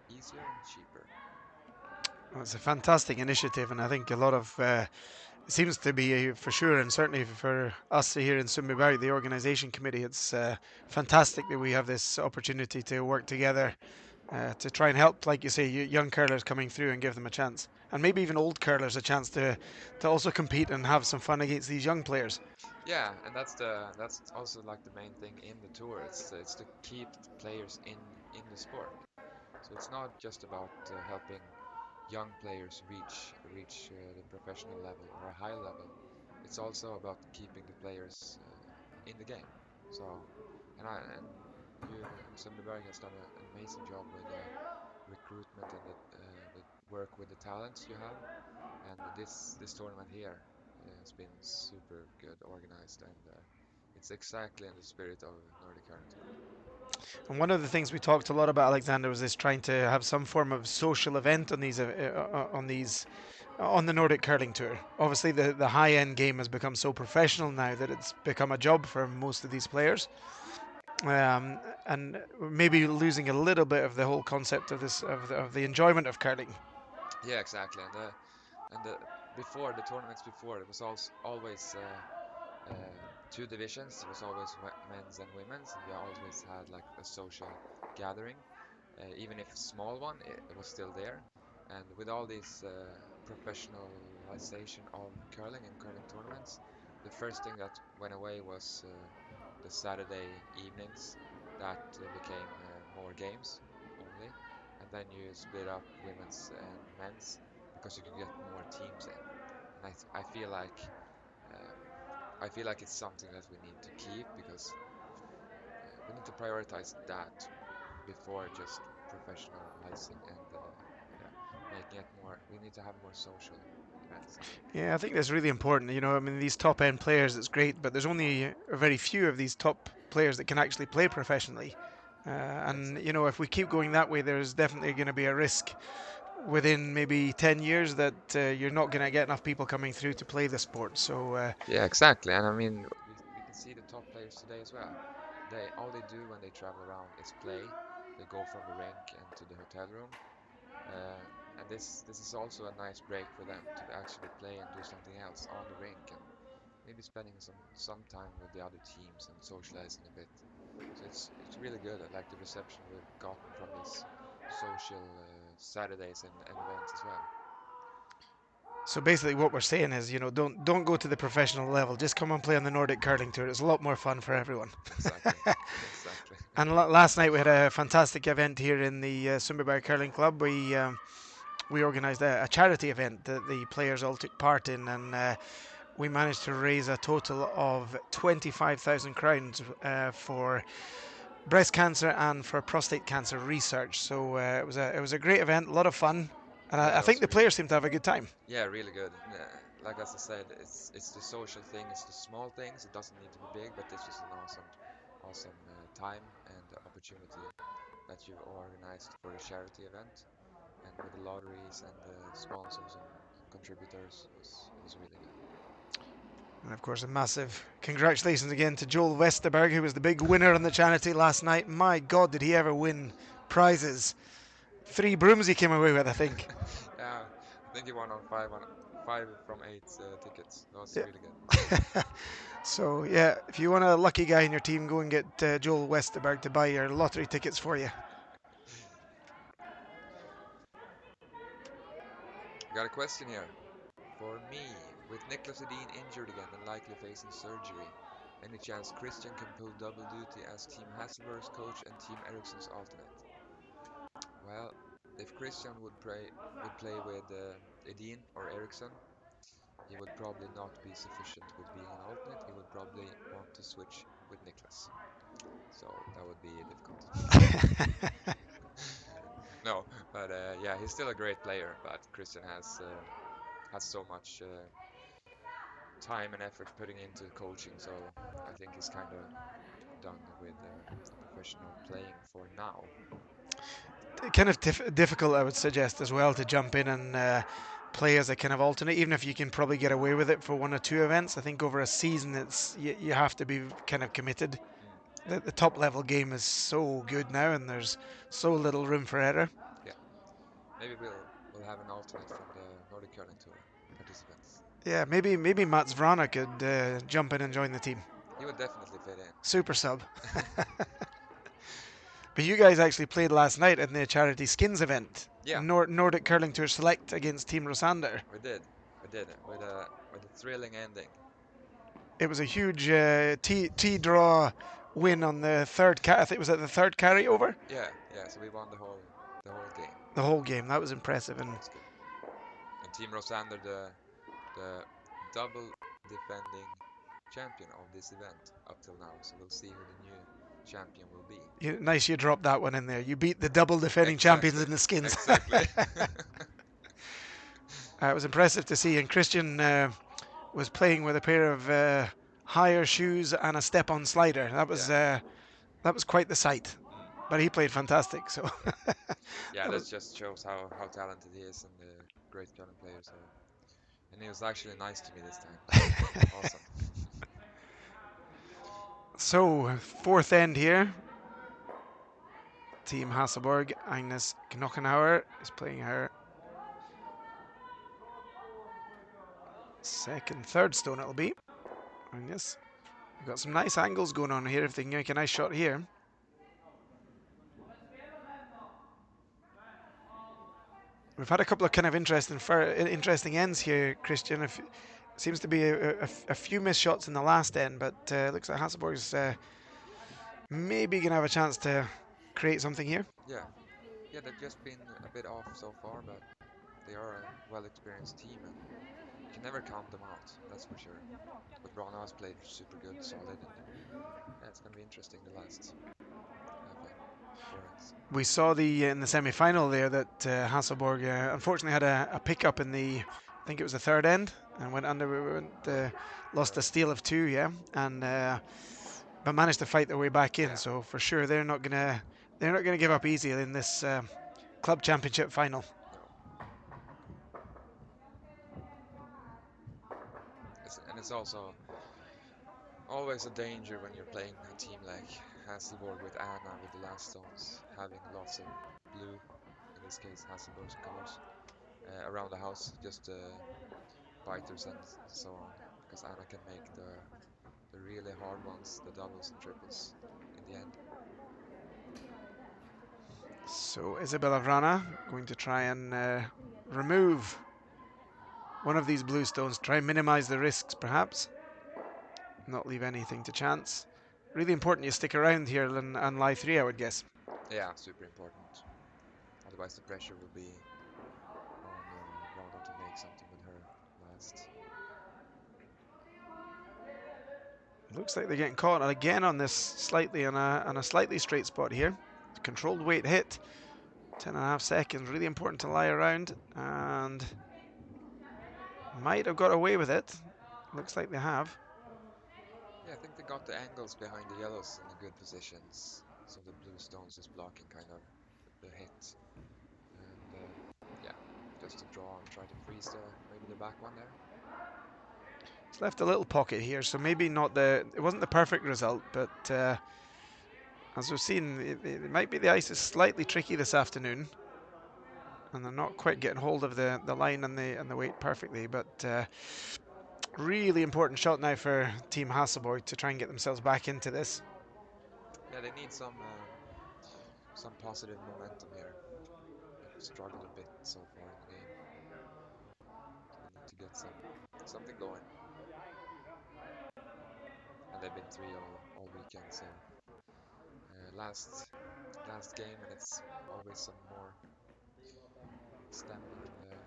easier and cheaper. Well, it's a fantastic initiative, and I think a lot of it seems to be for sure, and certainly for us here in Sundbyberg, the organisation committee, it's fantastic that we have this opportunity to work together to try and help, like you say, young curlers coming through and give them a chance, and maybe even old curlers a chance to also compete and have some fun against these young players. Yeah, and that's also like the main thing in the tour. It's to keep the players in the sport. So it's not just about helping young players reach the professional level or a high level. It's also about keeping the players in the game. So, and Sundbyberg has done an amazing job with recruitment and the work with the talents you have. And this tournament here has been super good organized, and it's exactly in the spirit of Nordic Curling Tour. And one of the things we talked a lot about, Alexander, was this trying to have some form of social event on the Nordic Curling Tour. Obviously, the high end game has become so professional now that it's become a job for most of these players, and maybe losing a little bit of the whole concept of the enjoyment of curling. Yeah, exactly. And before the tournaments before, it was always 2 divisions. It was always men's and women's, and we always had like a social gathering, even if small one, it was still there. And with all this professionalization of curling and curling tournaments, the first thing that went away was the Saturday evenings that became more games only, and then you split up women's and men's because you can get more teams in. And I feel like it's something that we need to keep because we need to prioritize that before just professionalizing and making it more. We need to have more social events. Yeah, I think that's really important. You know, I mean, these top end players, it's great, but there's only a very few of these top players that can actually play professionally. And, you know, if we keep going that way, there's definitely going to be a risk within maybe 10 years that you're not going to get enough people coming through to play the sport. So yeah, exactly. And I mean, we can see the top players today as well. All they do when they travel around is play. They go from the rink and to the hotel room. And this is also a nice break for them to actually play and do something else on the rink. And maybe spending some time with the other teams and socializing a bit. So it's really good. I like the reception we've gotten from these social Saturdays and events as well. So basically, what we're saying is, don't go to the professional level. Just come and play on the Nordic Curling Tour. It's a lot more fun for everyone. Exactly, exactly. And last night we had a fantastic event here in the Sundbyberg Curling Club. We organised a charity event that the players all took part in, and we managed to raise a total of 25,000 crowns for breast cancer and for prostate cancer research. So it was a great event, a lot of fun, and Yeah, I it think was the really players good. seem to have a good time. Yeah, really good. Like as I said, it's the social thing, it's the small things. It doesn't need to be big, but this was an awesome time and opportunity that you organized for a charity event, and with the lotteries and the sponsors and contributors, it was really good. And of course, a massive congratulations again to Joel Westerberg, who was the big winner on the charity last night. My God, did he ever win prizes? 3 brooms he came away with, I think. Yeah, I think he won on five from eight tickets. That was Yeah. really good. So yeah, if you want a lucky guy in your team, go and get Joel Westerberg to buy your lottery tickets for you. Got a question here. For me, with Niklas Edin injured again and likely facing surgery, any chance Christian can pull double duty as Team Hasselborg's coach and Team Ericsson's alternate? Well, if Christian would play with Edin or Ericsson, he would probably not be sufficient with being an alternate. He would probably want to switch with Niklas. So that would be difficult. No, but yeah, he's still a great player. But Christian has so much time and effort putting into coaching, so I think he's kind of done with professional playing for now. Kind of difficult, I would suggest as well, to jump in and play as a kind of alternate, even if you can probably get away with it for 1 or 2 events. I think over a season, you have to be kind of committed. The top level game is so good now, and there's so little room for error. Yeah, maybe we'll have an alternate from the Nordic Curling Tour participants. Yeah, maybe Mats Wranå could jump in and join the team. He would definitely fit in. Super sub. But you guys actually played last night in the charity skins event. Yeah, Nordic Curling Tour Select against Team Rosander. we did with a thrilling ending. It was a huge T draw win on the third. I think was it the third carryover? Yeah. So we won the whole game. The whole game. That was impressive. And That's good. And Team Rosander, the double defending champion of this event up till now. So we'll see who the new champion will be. nice you dropped that one in there. You beat the double defending champions in the skins. Exactly. It was impressive to see. And Christian was playing with a pair of higher shoes and a step-on slider. That was quite the sight. But he played fantastic. So Yeah, that just shows how talented he is and the great curling player. So, and he was actually nice to me this time. Awesome. So, 4th end here. Team Hasselborg, Agnes Knochenauer is playing her third stone it'll be. Agnes. We've got some nice angles going on here if they can make a nice shot here. We've had a couple of kind of interesting ends here, Christian. Seems to be a few missed shots in the last end, but looks like Hasselborg's maybe going to have a chance to create something here. Yeah, they've just been a bit off so far, but they are a well-experienced team, and you can never count them out. That's for sure. But Wranå has played super good, solid, and yeah, it's going to be interesting the last 4 ends. We saw in the semi-final there that Hasselborg unfortunately had a pickup in I think it was the third end, and went under. Lost a steal of 2, yeah, and but managed to fight their way back in. Yeah. So for sure they're not gonna give up easy in this club championship final. No. And it's also always a danger when you're playing a team like Hasselborg with Anna with the last stones, having lots of blue, in this case Hasselborg's colors, around the house, just biters and so on. because Anna can make the really hard ones, the doubles and triples, in the end. So Isabella Wranå going to try and remove one of these blue stones, try and minimize the risks perhaps, not leave anything to chance. Really important you stick around here and lie 3, I would guess. Yeah, super important. Otherwise the pressure will be on Wranå to make something with her last. Looks like they're getting caught again on this slightly on a slightly straight spot here. Controlled weight hit. 10.5 seconds. Really important to lie around, and might have got away with it. Looks like they have. Yeah, I think they got the angles behind the yellows in the good positions, so the blue stones is blocking kind of the hit. And yeah, just to draw and try to freeze maybe the back one there. It's left a little pocket here, so maybe not it wasn't the perfect result, but as we've seen, it might be the ice is slightly tricky this afternoon, and they're not quite getting hold of the line and the weight perfectly. But really important shot now for Team Hasselborg to try and get themselves back into this. Yeah, they need some positive momentum here. They've struggled a bit so far in the game. So they need to get something going. And they've been 3 all weekend, so last game, and it's always some more stamina and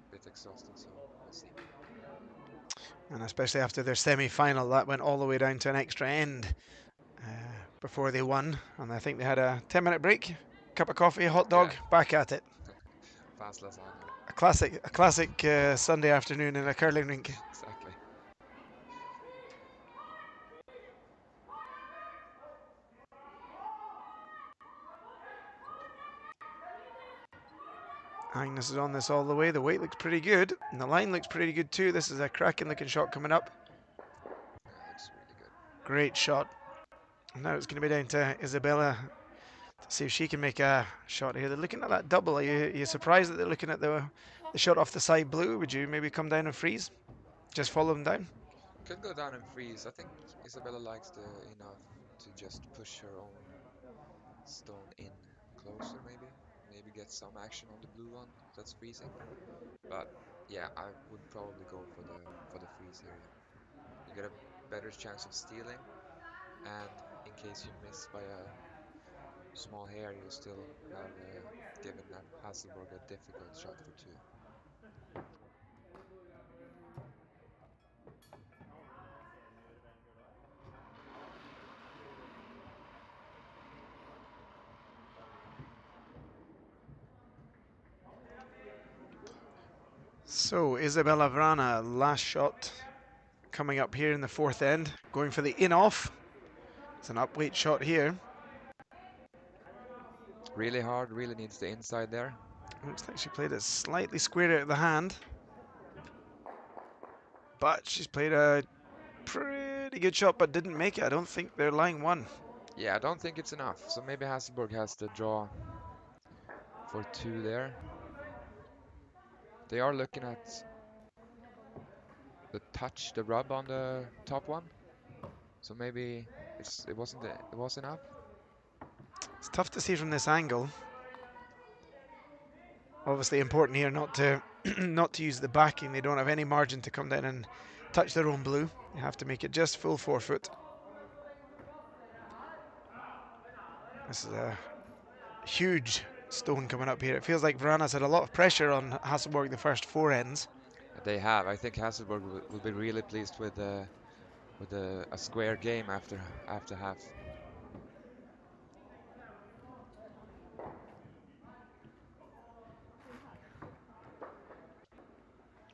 a bit exhausting, so we'll see. And especially after their semi-final, that went all the way down to an extra end before they won. And I think they had a 10-minute break, cup of coffee, hot dog, Yeah. back at it. Fast lasagna. A classic Sunday afternoon in a curling rink. Exactly. Agnes is on this all the way. The weight looks pretty good, and the line looks pretty good too. This is a cracking looking shot coming up. Yeah, looks really good. Great shot. And now it's going to be down to Isabella to see if she can make a shot here. They're looking at that double. Are you surprised that they're looking at the shot off the side blue? Would you maybe come down and freeze? Just follow them down? Could go down and freeze. I think Isabella likes enough to just push her own stone in closer, maybe get some action on the blue one that's freezing. But yeah, I would probably go for the freeze here. You get a better chance of stealing, and in case you miss by a small hair, you still have given Hasselborg a difficult shot for 2. So Isabella Wranå, last shot coming up here in the 4th end, going for the in-off. It's an up-weight shot here. Really hard, really needs the inside there. Looks like she played it slightly squared out of the hand. But she's played a pretty good shot, but didn't make it. I don't think they're line 1. Yeah, I don't think it's enough. So maybe Hasselborg has to draw for 2 there. They are looking at the rub on the top one. So maybe it was enough. It's tough to see from this angle. Obviously important here not to not to use the backing. They don't have any margin to come down and touch their own blue. You have to make it just full 4-foot. This is a huge stone coming up here. It feels like Wranå's had a lot of pressure on Hasselborg the first 4 ends. They have. I think Hasselborg will be really pleased with a square game after half.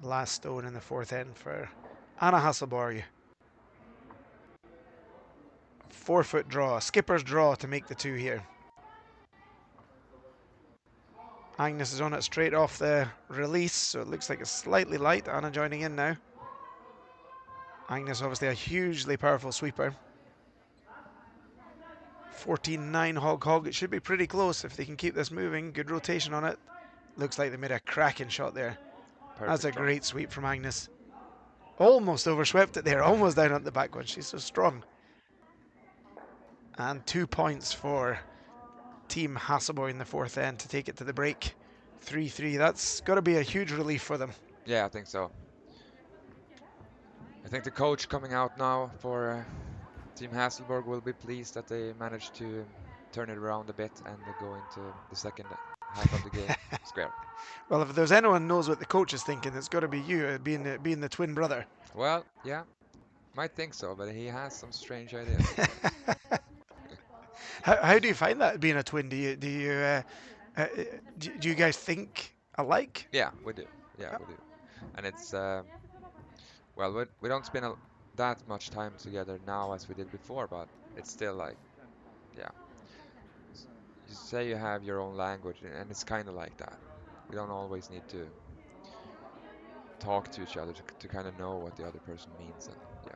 Last stone in the 4th end for Anna Hasselborg. 4-foot draw, skipper's draw to make the 2 here. Agnes is on it straight off the release, so it looks like it's slightly light. Anna joining in now. Agnes obviously a hugely powerful sweeper. 14-9 hog. It should be pretty close if they can keep this moving. Good rotation on it. Looks like they made a cracking shot there. Perfect That's a draw. great sweep from Agnes. Almost overswept it there, almost down at the back one. She's so strong. And 2 points for Team Hasselborg in the fourth end to take it to the break. 3-3. That's got to be a huge relief for them. Yeah, I think so. I think the coach coming out now for Team Hasselborg will be pleased that they managed to turn it around a bit and go into the second half of the game square. Well, if there's anyone knows what the coach is thinking, it's got to be you, being the twin brother. Well, yeah, might think so, but he has some strange ideas. How do you find that being a twin? Do you guys think alike? Yeah, we do. Yeah, we do. And it's well, we don't spend that much time together now as we did before, but it's still like, yeah. You say you have your own language, and it's kind of like that. We don't always need to talk to each other to kind of know what the other person means, and yeah.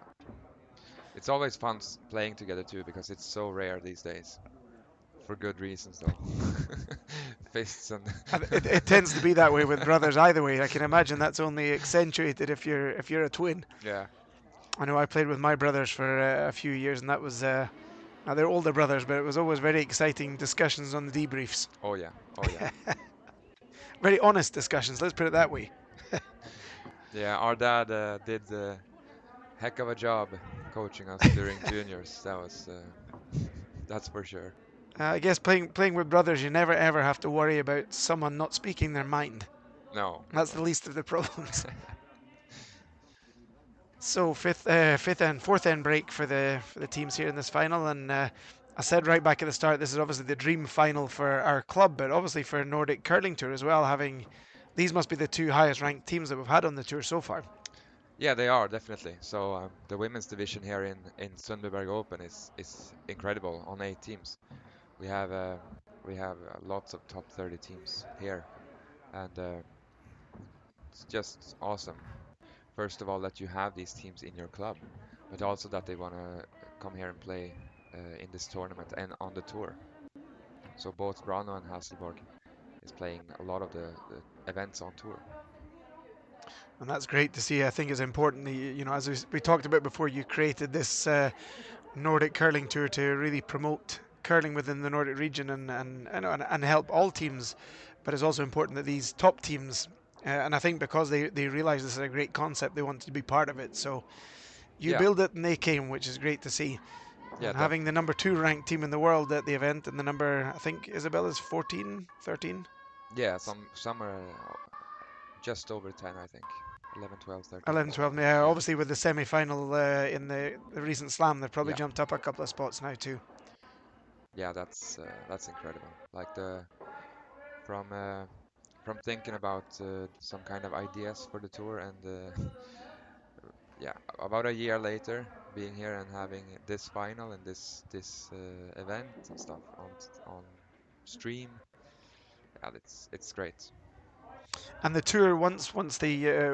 It's always fun playing together too, because it's so rare these days. For good reasons, though. Fists and It tends to be that way with brothers either way. I can imagine that's only accentuated if you're a twin. yeah. I know I played with my brothers for a few years, and that was now they're older brothers, but it was always very exciting discussions on the debriefs. Oh yeah. Oh yeah. Very honest discussions. Let's put it that way. Yeah. Our dad did a heck of a job coaching us during juniors. That was that's for sure. I guess playing with brothers, you never ever have to worry about someone not speaking their mind. No. That's the least of the problems. So fifth and fourth end break for the teams here in this final, and I said right back at the start, this is obviously the dream final for our club, but obviously for Nordic Curling Tour as well. Having these must be the two highest ranked teams that we've had on the tour so far. Yeah, they are definitely. So the women's division here in Sundbyberg Open is incredible on 8 teams. We have lots of top 30 teams here, and it's just awesome. First of all, that you have these teams in your club, but also that they want to come here and play in this tournament and on the tour. So both Wranå and Hasselborg is playing a lot of the events on tour. And that's great to see. I think it's important, as we talked about before, you created this Nordic Curling Tour to really promote curling within the Nordic region and help all teams. But it's also important that these top teams, and I think because they realize this is a great concept, they want to be part of it. So you Yeah. build it and they came, which is great to see. Yeah, And having the number 2 ranked team in the world at the event, and the number, I think Isabella's 14, 13. yeah, some are just over 10, I think. 11, 12, 13. 11, 12. Yeah, obviously with the semi-final in the recent slam, they've probably Yeah. jumped up a couple of spots now too. Yeah, that's incredible. Like from from thinking about some kind of ideas for the tour, and yeah, about a year later, being here and having this final and this event and stuff on stream. Yeah, it's great. And the tour, once the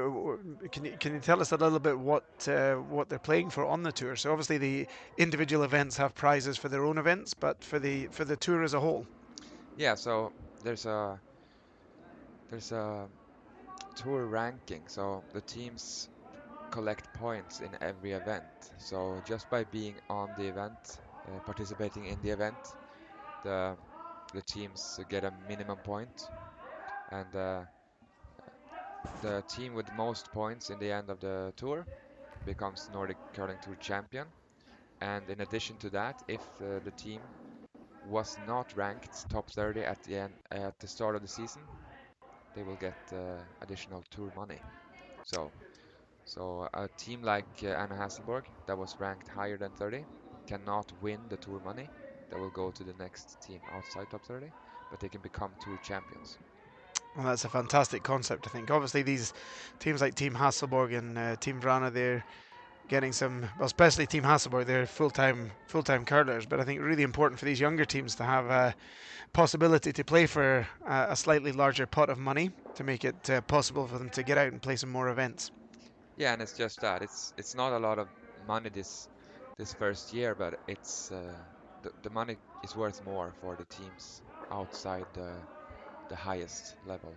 can you tell us a little bit what they're playing for on the tour? So obviously the individual events have prizes for their own events, but for the tour as a whole. Yeah, so there's a tour ranking. So the teams collect points in every event. So just by being on the event, participating in the event, the teams get a minimum point, and the team with most points in the end of the tour becomes Nordic Curling Tour champion. And in addition to that, if the team was not ranked top 30 at the start of the season, they will get additional tour money. So a team like Anna Hasselborg that was ranked higher than 30 cannot win the tour money. They will go to the next team outside top 30, but they can become tour champions. Well, that's a fantastic concept, I think. Obviously, these teams like Team Hasselborg and Team Wranå, they're getting some, well, especially Team Hasselborg, they're full-time curlers. But I think really important for these younger teams to have a possibility to play for a slightly larger pot of money to make it possible for them to get out and play some more events. Yeah, and it's just that it's not a lot of money this first year, but it's the money is worth more for the teams outside the highest level.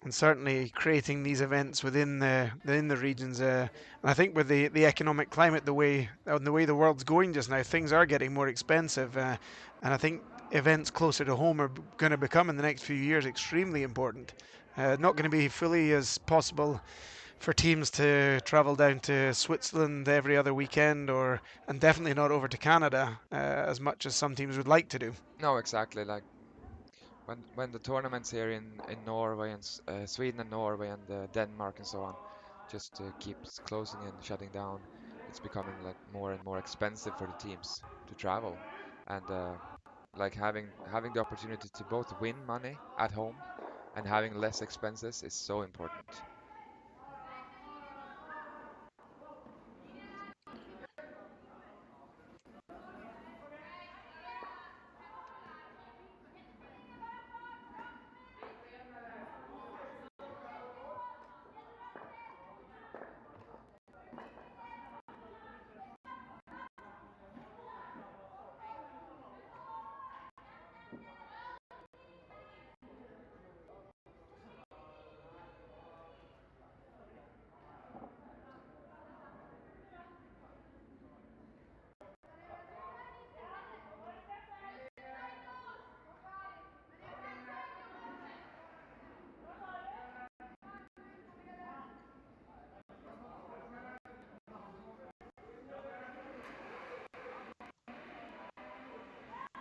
and certainly creating these events within the regions. And I think with the economic climate, the way the world's going just now, things are getting more expensive, and I think events closer to home are going to become in the next few years extremely important. Not going to be fully as possible for teams to travel down to Switzerland every other weekend, and definitely not over to Canada as much as some teams would like to do. No, exactly. Like when the tournaments here in Norway and Sweden and Norway and Denmark and so on just keeps closing and shutting down, it's becoming like more and more expensive for the teams to travel, and like having the opportunity to both win money at home and having less expenses is so important.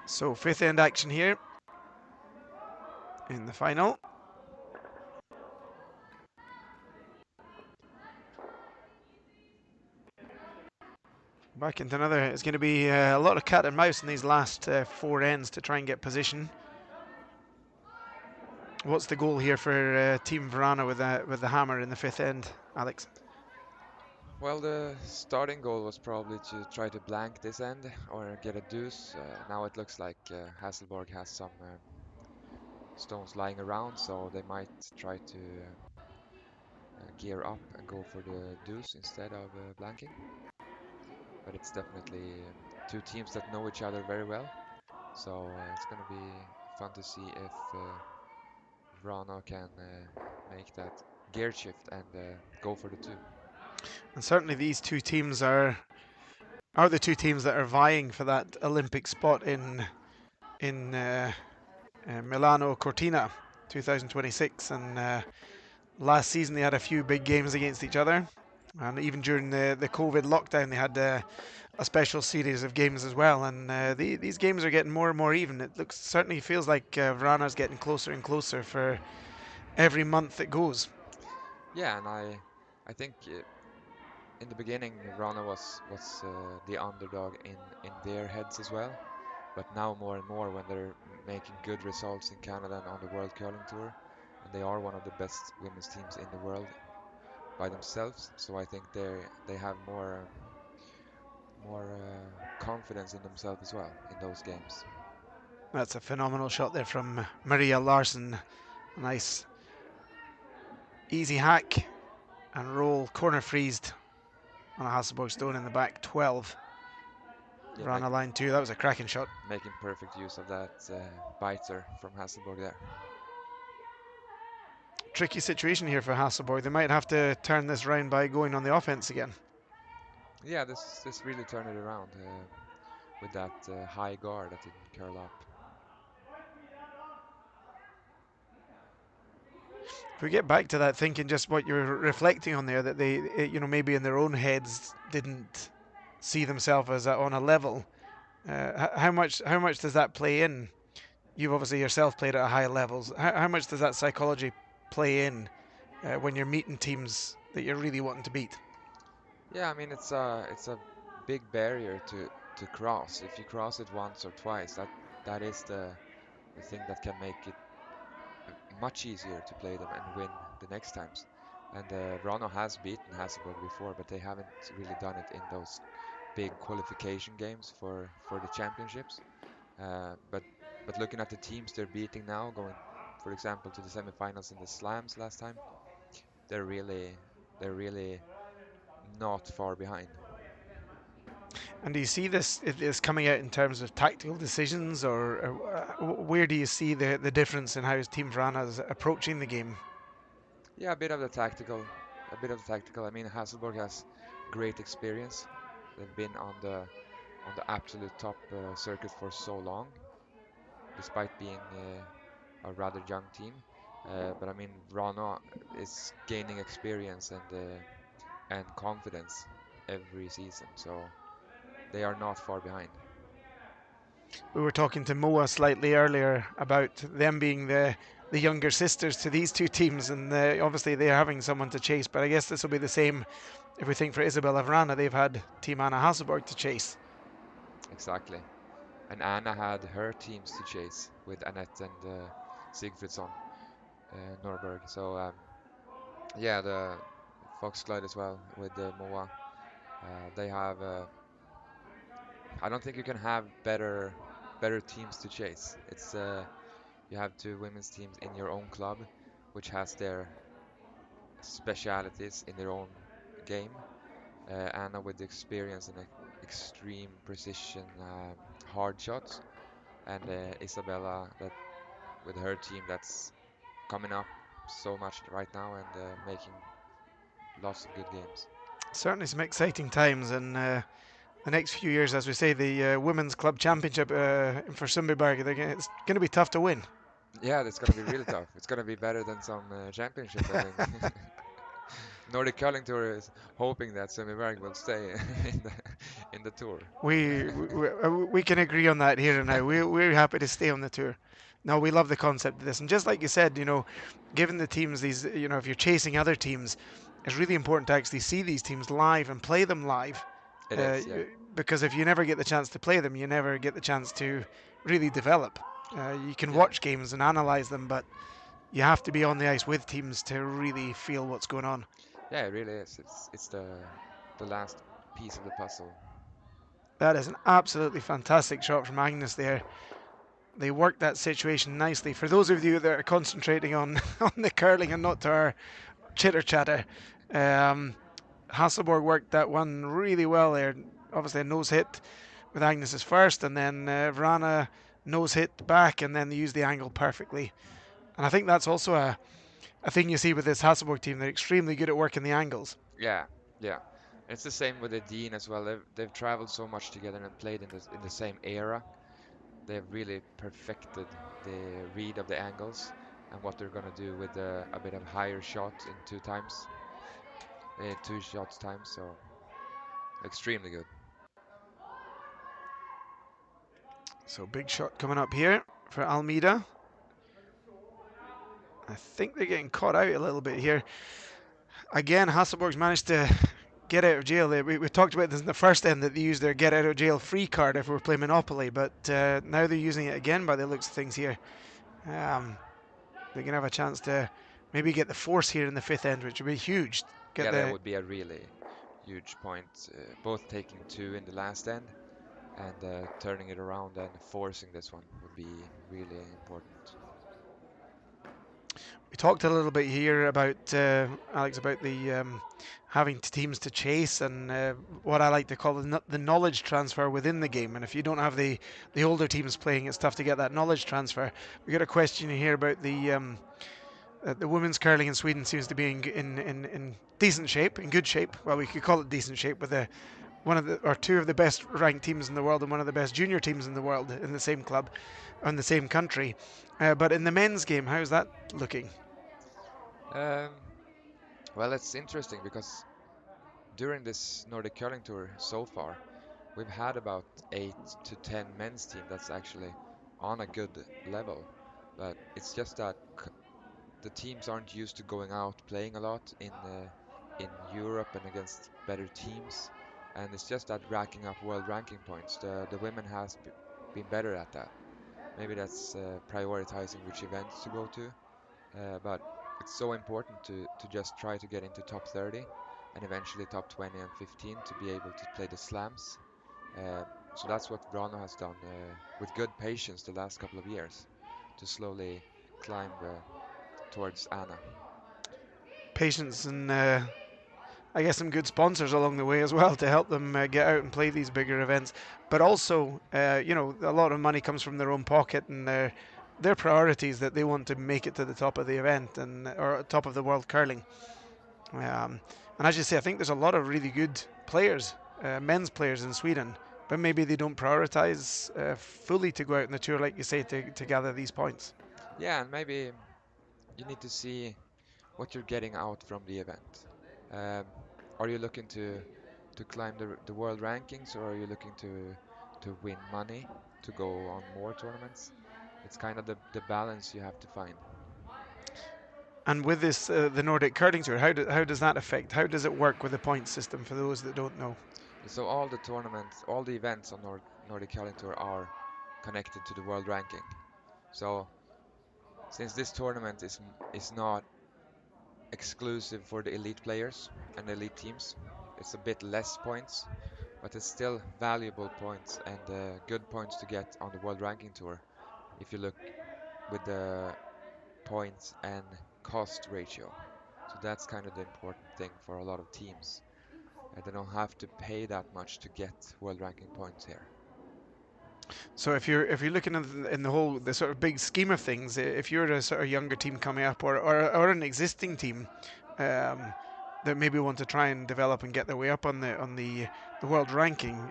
So fifth end action here in the final. Back into another. It's going to be a lot of cat and mouse in these last four ends to try and get position. What's the goal here for Team Wranå with the hammer in the fifth end, Alex? Well, the starting goal was probably to try to blank this end or get a deuce. Now it looks like Hasselborg has some stones lying around, so they might try to gear up and go for the deuce instead of blanking. But it's definitely two teams that know each other very well, so it's going to be fun to see if Wranå can make that gear shift and go for the two. And certainly these two teams are the two teams that are vying for that Olympic spot in Milano Cortina 2026, and last season they had a few big games against each other, and even during the COVID lockdown they had a special series of games as well, and these games are getting more and more even. It certainly feels like Wranå's getting closer and closer for every month that goes. Yeah, and I think in the beginning Wranå was the underdog in their heads as well, but now more and more when they're making good results in Canada and on the World Curling Tour, and they are one of the best women's teams in the world by themselves. So I think they have more confidence in themselves as well in those games. That's a phenomenal shot there from Maria Larsson. Nice easy hack and roll, corner freezed on a Hasselborg stone in the back 12. Yeah, Wranå line 2, that was a cracking shot. Making perfect use of that biter from Hasselborg there. Tricky situation here for Hasselborg. They might have to turn this round by going on the offense again. Yeah, this really turned it around with that high guard that didn't curl up. If we get back to that, thinking just what you're reflecting on there, that they, maybe in their own heads didn't see themselves as on a level. How much does that play in? You've obviously yourself played at high levels. How much does that psychology play in when you're meeting teams that you're really wanting to beat? Yeah, I mean it's a big barrier to cross. If you cross it once or twice, that is the thing that can make it much easier to play them and win the next times. And Wranå has beaten Hasselborg before, but they haven't really done it in those big qualification games for the championships. But looking at the teams they're beating now, going for example to the semifinals in the slams last time, they're really not far behind. And do you see this coming out in terms of tactical decisions, or where do you see the difference in how Team Wranå is approaching the game? Yeah, a bit of the tactical. I mean, Hasselborg has great experience. They've been on the absolute top circuit for so long, despite being a rather young team. But I mean, Wranå is gaining experience and confidence every season, so they are not far behind. We were talking to Moa slightly earlier about them being the younger sisters to these two teams, and obviously they're having someone to chase. But I guess this will be the same if we think for Isabella Wranå. They've had Team Anna Hasselborg to chase. Exactly. And Anna had her teams to chase with Annette and Sigfridsson, Norberg. So yeah, the Foxglide as well with Moa. They have. I don't think you can have better teams to chase. It's you have two women's teams in your own club, which has their specialities in their own game. Anna with the experience and extreme precision, hard shots, and Isabella that with her team that's coming up so much right now and making lots of good games. Certainly some exciting times, and the next few years, as we say, the Women's Club Championship for Sundbyberg, it's going to be tough to win. Yeah, that's gonna be really tough. It's gonna be better than some championship, I think. Nordic Curling Tour is hoping that Sundbyberg will stay in the tour. We can agree on that here and now. We're happy to stay on the tour. No, we love the concept of this, and just like you said, given the teams these, if you're chasing other teams, it's really important to actually see these teams live and play them live. It is, yeah. Because if you never get the chance to play them, you never get the chance to really develop. You can Yeah. watch games and analyze them, but you have to be on the ice with teams to really feel what's going on. Yeah, it really is. It's the last piece of the puzzle. That is an absolutely fantastic shot from Agnes there. They worked that situation nicely. For those of you that are concentrating on, on the curling and not to our chitter chatter, Hasselborg worked that one really well there. Obviously a nose hit with Agnes's first, and then Wranå nose hit back, and then they used the angle perfectly. And I think that's also a thing you see with this Hasselborg team. They're extremely good at working the angles. Yeah, yeah. It's the same with the Dean as well. They've traveled so much together and played in the same era. They've really perfected the read of the angles and what they're gonna do with a bit of higher shot in two shots time. So extremely good. So big shot coming up here for Almeida. I think they're getting caught out a little bit here. Again, Hasselborg's managed to get out of jail. We talked about this in the first end, that they used their get out of jail free card if we were playing Monopoly, but now they're using it again by the looks of things here. They're going to have a chance to maybe get the force here in the fifth end, which would be huge. That would be a really huge point. Both taking two in the last end and turning it around and forcing this one would be really important. We talked a little bit here about Alex, about the having teams to chase and what I like to call the knowledge transfer within the game. And if you don't have the older teams playing, it's tough to get that knowledge transfer. We got a question here about the women's curling in Sweden seems to be in decent shape, in good shape. Well, we could call it decent shape with two of the best ranked teams in the world and one of the best junior teams in the world in the same club, in the same country. But in the men's game, how's that looking? Well, it's interesting because during this Nordic Curling Tour so far, we've had about 8 to 10 men's team that's actually on a good level. But it's just that the teams aren't used to going out playing a lot in Europe and against better teams, and it's just that racking up world ranking points. The women has been better at that. Maybe that's prioritizing which events to go to, but it's so important to just try to get into top 30 and eventually top 20 and 15 to be able to play the slams. So that's what Wranå has done with good patience the last couple of years to slowly climb towards Anna. Patience and I guess some good sponsors along the way as well to help them get out and play these bigger events. But also, a lot of money comes from their own pocket, and their priorities that they want to make it to the top of the event and or top of the world curling. And as you say, I think there's a lot of really good players, men's players in Sweden, but maybe they don't prioritize fully to go out in the tour, like you say, to gather these points. Yeah, and maybe you need to see what you're getting out from the event. Um, are you looking to climb the world rankings, or are you looking to win money to go on more tournaments? It's kind of the balance you have to find. And with this, the Nordic Curling Tour, how does that affect? How does it work with the point system for those that don't know? So all the tournaments, all the events on Nordic Curling Tour are connected to the world ranking. So since this tournament is not exclusive for the elite players and elite teams, it's a bit less points, but it's still valuable points and good points to get on the world ranking tour if you look with the points and cost ratio. So that's kind of the important thing for a lot of teams. They don't have to pay that much to get world ranking points here. So if you're looking in the whole the sort of big scheme of things, if you're a sort of younger team coming up or an existing team that maybe want to try and develop and get their way up on the world ranking,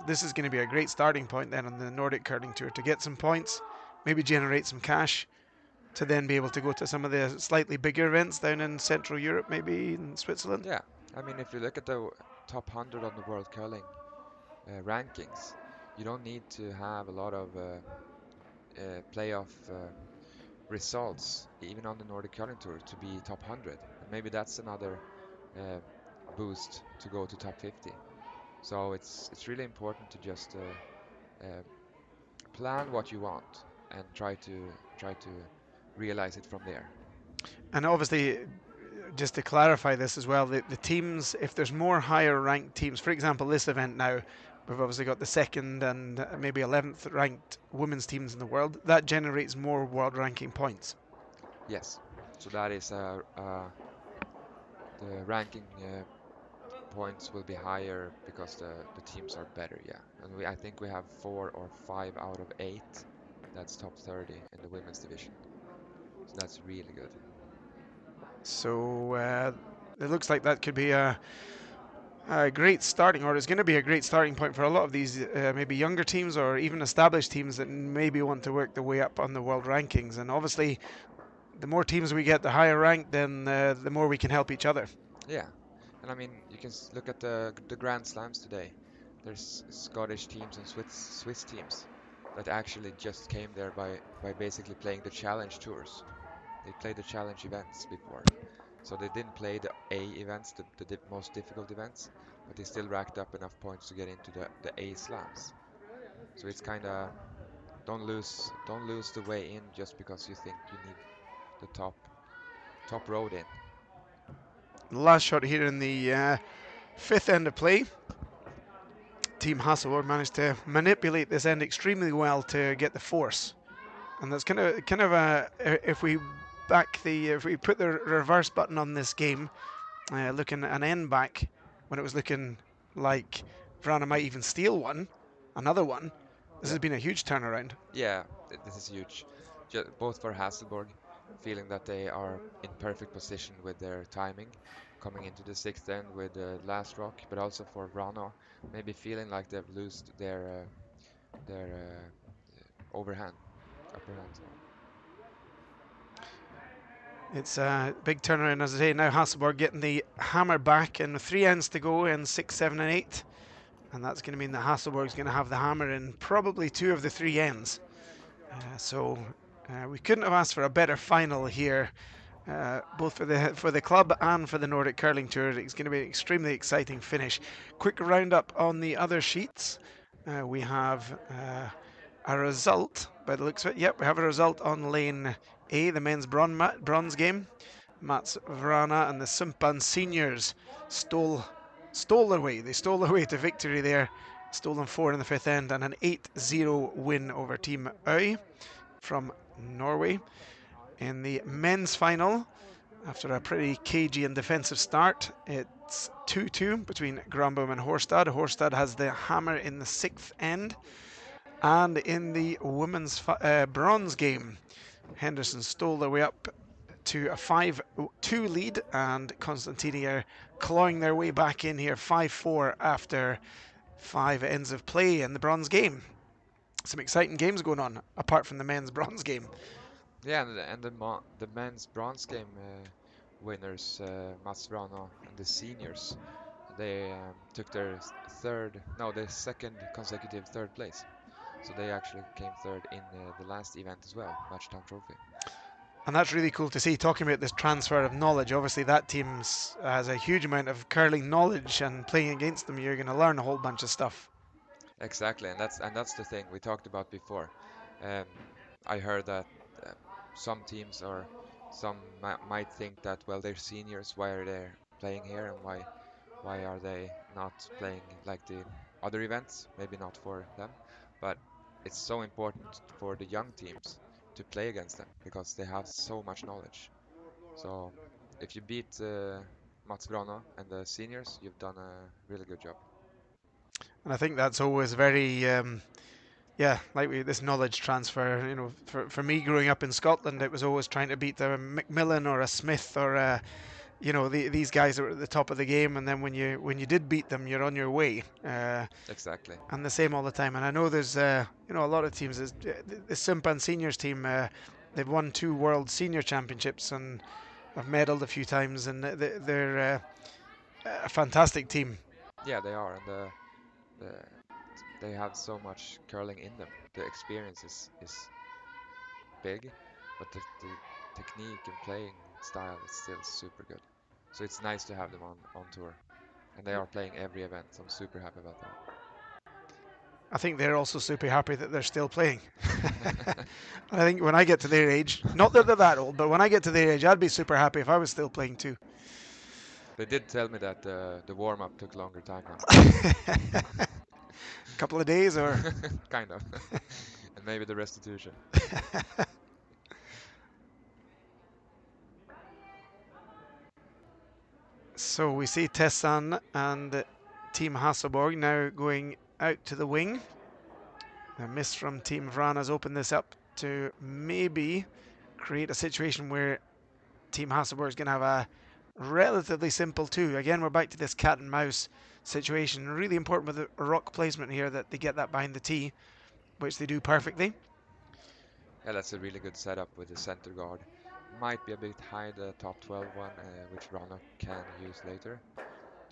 this is going to be a great starting point then on the Nordic Curling Tour to get some points, maybe generate some cash, to then be able to go to some of the slightly bigger events down in Central Europe, maybe in Switzerland. Yeah, I mean, if you look at the top 100 on the world curling rankings, you don't need to have a lot of playoff results, even on the Nordic Curling Tour, to be top 100. And maybe that's another uh, boost to go to top 50. So it's really important to just plan what you want and try to realize it from there. And obviously, just to clarify this as well, the teams, if there's more higher ranked teams, for example, this event now, we've obviously got the second and maybe 11th ranked women's teams in the world, that generates more world ranking points. Yes, so that is the ranking points will be higher because the teams are better. Yeah, and I think we have 4 or 5 out of 8. That's top 30 in the women's division. So that's really good. So it looks like that could be a great starting, or it's going to be a great starting point for a lot of these maybe younger teams or even established teams that maybe want to work their way up on the world rankings. And obviously, the more teams we get, the higher ranked, then the more we can help each other. Yeah, and I mean you can look at the Grand Slams today. There's Scottish teams and Swiss teams that actually just came there by basically playing the challenge tours. They played the challenge events before. So they didn't play the A events, the most difficult events, but they still racked up enough points to get into the A slams. So it's kind of don't lose the way in just because you think you need the top road in. Last shot here in the fifth end of play. Team Hasselborg managed to manipulate this end extremely well to get the force, and that's kind of if we put the reverse button on this game, looking an end back when it was looking like Wranå might even steal another one. This has been a huge turnaround. Yeah, this is huge. Both for Hasselborg, feeling that they are in perfect position with their timing, coming into the sixth end with the last rock, but also for Wranå, maybe feeling like they've lost their overhand, upper hand. It's a big turnaround, as I say. Now Hasselborg getting the hammer back, and 3 ends to go in 6, 7, and 8. And that's going to mean that Hasselborg's going to have the hammer in probably 2 of the 3 ends. So we couldn't have asked for a better final here, both for the club and for the Nordic Curling Tour. It's going to be an extremely exciting finish. Quick roundup on the other sheets. We have a result, by the looks of it. Yep, we have a result on lane A, the men's bronze game. Mats Wranå and the Sumpan seniors stole their way. They stole their way to victory there. Stolen 4 in the 5th end and an 8-0 win over Team SWE from Norway. In the men's final, after a pretty cagey and defensive start, it's 2-2 between Granbom and Horstad. Horstad has the hammer in the 6th end, And in the women's bronze game, Henderson stole their way up to a 5-2 lead, and Constantini are clawing their way back in here 5-4 after 5 ends of play in the bronze game. Some exciting games going on, apart from the men's bronze game. Yeah, and the men's bronze game winners, Wranå and the seniors, they took their their second consecutive third place. So they actually came third in the last event as well, Matchtown Trophy. And that's really cool to see. Talking about this transfer of knowledge, obviously that team has a huge amount of curling knowledge, and playing against them, you're going to learn a whole bunch of stuff. Exactly, and that's the thing we talked about before. Um, I heard that some teams or some might think that, well, they're seniors, why are they playing here, and why are they not playing like the other events? Maybe not for them, but it's so important for the young teams to play against them because they have so much knowledge. So if you beat Wranå and the seniors, you've done a really good job. And I think that's always very, this knowledge transfer. You know, for me growing up in Scotland, it was always trying to beat a Macmillan or a Smith or a, these guys are at the top of the game, and then when you did beat them, you're on your way. Exactly. And the same all the time. And I know there's a lot of teams. The Simpan seniors team. They've won 2 World Senior Championships and have medaled a few times, and they're a fantastic team. Yeah, they are, and the they have so much curling in them. The experience is big, but the technique and playing style is still super good. So it's nice to have them on tour, and they are playing every event. So I'm super happy about that. I think they're also super happy that they're still playing. I think when I get to their age, not that they're that old, but when I get to their age, I'd be super happy if I was still playing too. They did tell me that the warm-up took longer time now. Couple of days or kind of. And maybe the restitution. So we see Tessan and Team Hasselborg now going out to the wing. A miss from Team Wranå has opened this up to maybe create a situation where Team Hasselborg is going to have a relatively simple 2. Again, we're back to this cat and mouse situation. Really important with the rock placement here that they get that behind the tee, which they do perfectly. Yeah, that's a really good setup with the center guard. Might be a bit high, the top 12 one, which Wranå can use later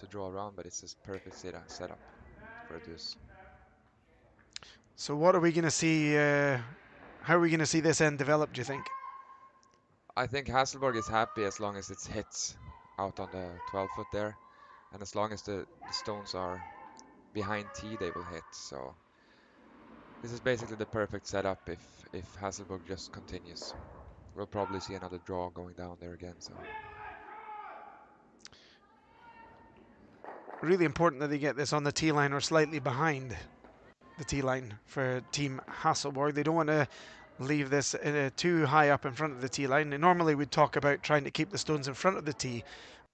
to draw around, but it's a perfect setup for a deuce. So what are we going to see? How are we going to see this end develop, do you think? I think Hasselborg is happy as long as it hits out on the 12 foot there, and as long as the stones are behind tee, they will hit. So this is basically the perfect setup if Hasselborg just continues. We'll probably see another draw going down there again. So really important that they get this on the tee line or slightly behind the tee line for Team Hasselborg. They don't want to leave this too high up in front of the tee line. Normally we'd talk about trying to keep the stones in front of the tee,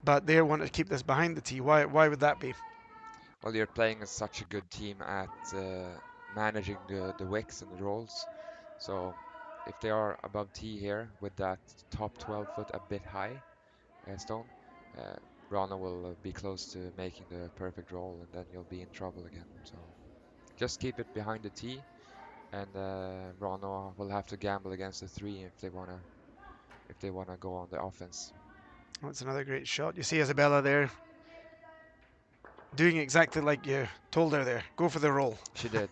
but they want to keep this behind the tee. Why would that be? Well, you're playing as such a good team at managing the wicks and the rolls. So if they are above tee here with that top 12 foot a bit high stone, Wranå will be close to making the perfect roll, and then you'll be in trouble again. So just keep it behind the tee, and Wranå will have to gamble against the 3 if they wanna go on the offense. That's another great shot. You see Isabella there doing exactly like you told her there. Go for the roll. She did.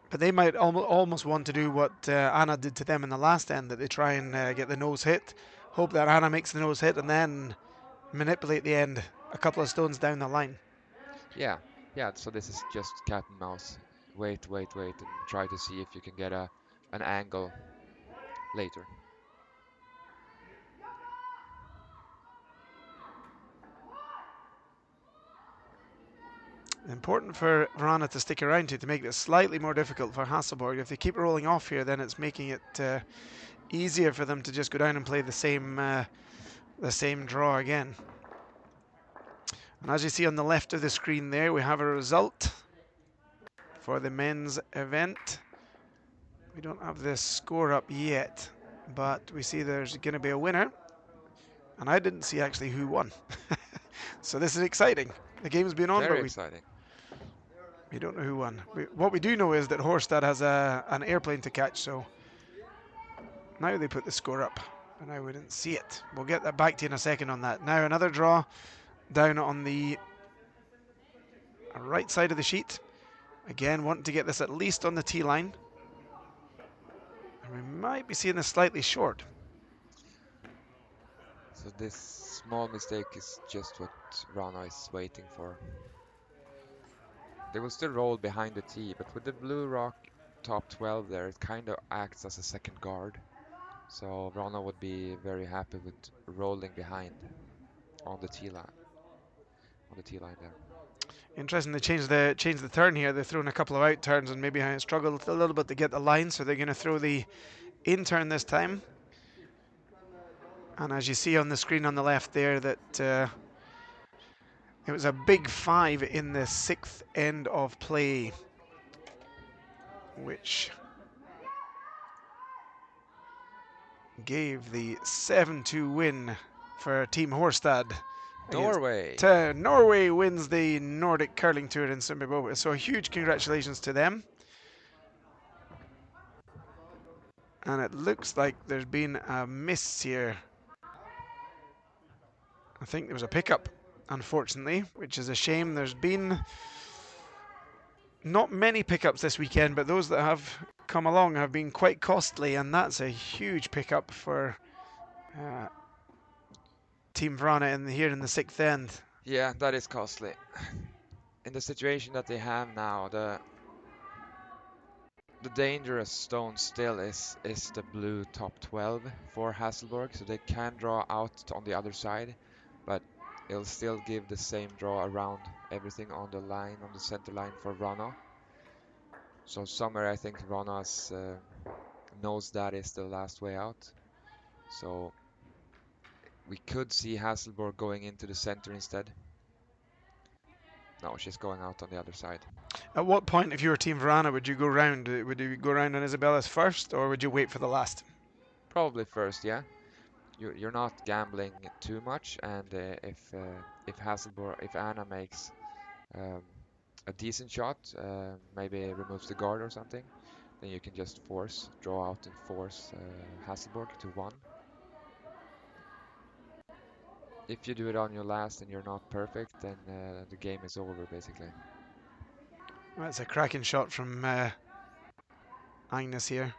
But they might almost want to do what Anna did to them in the last end, that they try and get the nose hit, hope that Anna makes the nose hit, and then manipulate the end a couple of stones down the line. Yeah. So this is just cat and mouse. Wait, and try to see if you can get an angle later. Important for Wranå to stick around to make this slightly more difficult for Hasselborg. If they keep rolling off here, then it's making it easier for them to just go down and play the same draw again. And as you see on the left of the screen there, we have a result for the men's event. We don't have the score up yet, but we see there's going to be a winner. And I didn't see actually who won. So this is exciting. The game's been on, Very but exciting. we don't know who won. What we do know is that Horstad has an airplane to catch, so now they put the score up, and I wouldn't see it. We'll get that back to you in a second on that. Now another draw down on the right side of the sheet. Again, wanting to get this at least on the tee line. And we might be seeing this slightly short. So this small mistake is just what Wranå is waiting for. They will still roll behind the tee, but with the blue rock top 12 there, it kind of acts as a second guard. So Wranå would be very happy with rolling behind on the tee line. On the tee line there. Interesting, they changed the turn here. They're throwing a couple of out turns, and maybe I struggled a little bit to get the line, so they're going to throw the in turn this time. And as you see on the screen on the left there, that it was a big 5 in the 6th end of play, which gave the 7-2 win for Team Horstad. Norway! Norway wins the Nordic Curling Tour in Sundbyberg. So a huge congratulations to them. And it looks like there's been a miss here. I think there was a pickup, unfortunately, which is a shame. There's been not many pickups this weekend, but those that have come along have been quite costly, and that's a huge pickup for Team Wranå here in the 6th end. Yeah, that is costly. In the situation that they have now, the dangerous stone still is the blue top 12 for Hasselborg, so they can draw out on the other side, but it'll still give the same draw around everything on the line, on the center line for Wranå. So somewhere I think Wranå knows that is the last way out. So we could see Hasselborg going into the center instead. No, she's going out on the other side. At what point, if you were Team Wranå, would you go round? Would you go round on Isabella's first, or would you wait for the last? Probably first, yeah. You're not gambling too much, and if Hasselborg, if Anna makes a decent shot, maybe removes the guard or something, then you can just draw out and force Hasselborg to 1. If you do it on your last and you're not perfect, then the game is over basically. That's a cracking shot from Agnes here.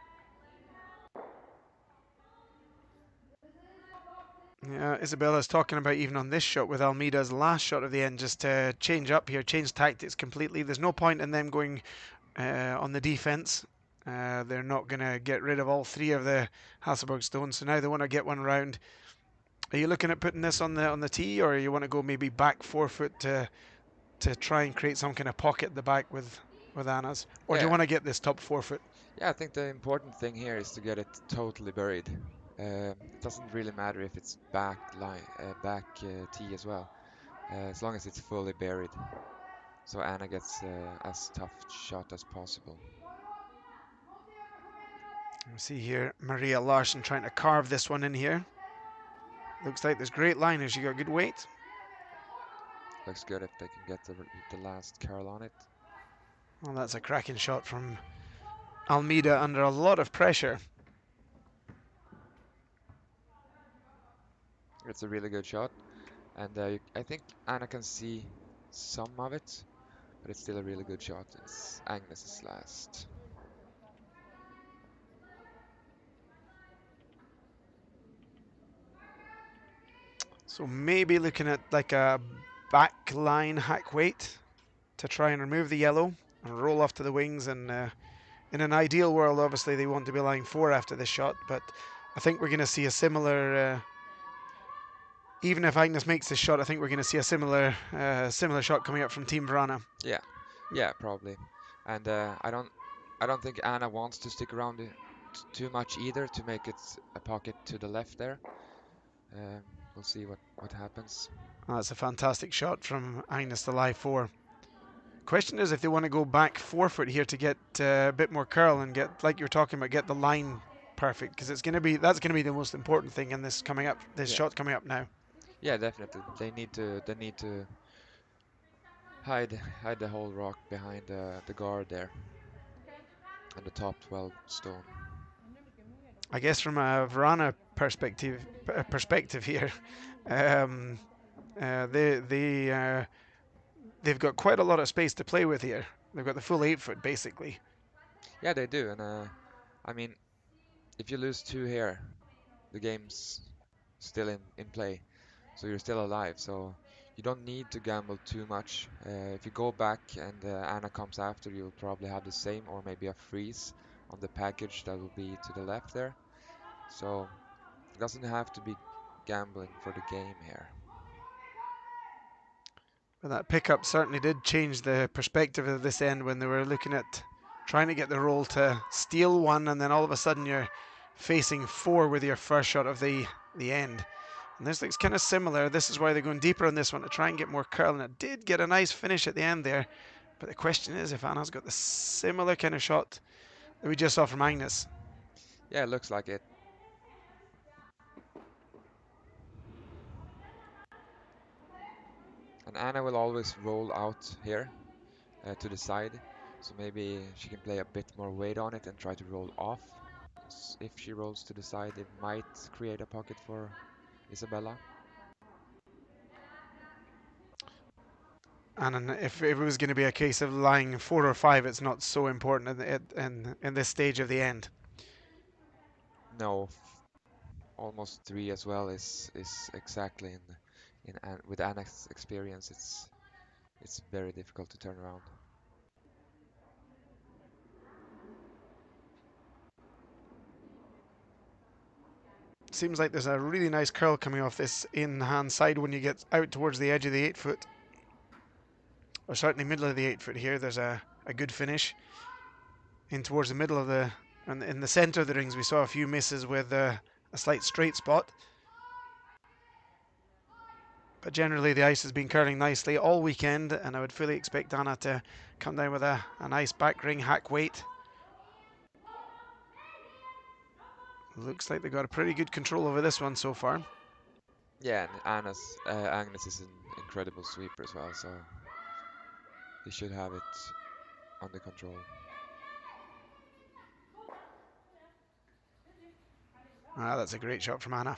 Yeah, Isabella's talking about even on this shot with Almeida's last shot of the end, just to change up here, change tactics completely. There's no point in them going on the defense. They're not going to get rid of all 3 of the Hasselborg stones, so now they want to get one round. Are you looking at putting this on the tee, or you want to go maybe back 4 foot to try and create some kind of pocket at the back with Anna's, or do you want to get this top 4 foot? Yeah, I think the important thing here is to get it totally buried. It doesn't really matter if it's back tee as well, as long as it's fully buried. So Anna gets as tough shot as possible. We see here Maria Larsson trying to carve this one in here. Looks like there's great line here. She got good weight. Looks good if they can get the last curl on it. Well, that's a cracking shot from Almeida under a lot of pressure. It's a really good shot, and I think Anna can see some of it, but it's still a really good shot. It's Agnes's last. So maybe looking at like a back line hack weight to try and remove the yellow and roll off to the wings. And in an ideal world, obviously they want to be lying 4 after this shot, but I think we're going to see a similar. Even if Agnes makes this shot, I think we're going to see a similar shot coming up from Team Wranå. Yeah, probably. And I don't think Anna wants to stick around too much either to make it a pocket to the left there. We'll see what happens. Oh, that's a fantastic shot from Agnes to lie 4. Question is if they want to go back 4 foot here to get a bit more curl and get, like you're talking about, get the line perfect, because that's going to be the most important thing in this coming up, this Yeah. shot coming up now. Yeah, definitely. They need to hide the whole rock behind the guard there and the top 12 stone. I guess from a Wranå perspective here, um, they've got quite a lot of space to play with here. They've got the full 8 foot basically. Yeah, they do, and I mean, if you lose 2 here, the game's still in play, so you're still alive. So you don't need to gamble too much. If you go back and Anna comes after, you'll probably have the same or maybe a freeze on the package that will be to the left there. So it doesn't have to be gambling for the game here. But that pickup certainly did change the perspective of this end when they were looking at trying to get the roll to steal 1, and then all of a sudden you're facing 4 with your first shot of the end. And this looks kind of similar. This is why they're going deeper on this one to try and get more curl, and it did get a nice finish at the end there. But the question is if Anna's got the similar kind of shot that we just saw from Agnes. Yeah, it looks like it. And Anna will always roll out here to the side, so maybe she can play a bit more weight on it and try to roll off. If she rolls to the side, it might create a pocket for Isabella. And if it was going to be a case of lying 4 or 5, it's not so important in this stage of the end. No, almost 3 as well is exactly with Anna's experience. It's very difficult to turn around. Seems like there's a really nice curl coming off this in-hand side when you get out towards the edge of the 8 foot. Or certainly middle of the 8 foot here. There's a good finish. In towards the middle of and in the center of the rings we saw a few misses with a slight straight spot. But generally the ice has been curling nicely all weekend, and I would fully expect Anna to come down with a nice back ring hack weight. Looks like they've got a pretty good control over this one so far. Yeah, and Agnes is an incredible sweeper as well, so they should have it under control. Ah, that's a great shot from Anna.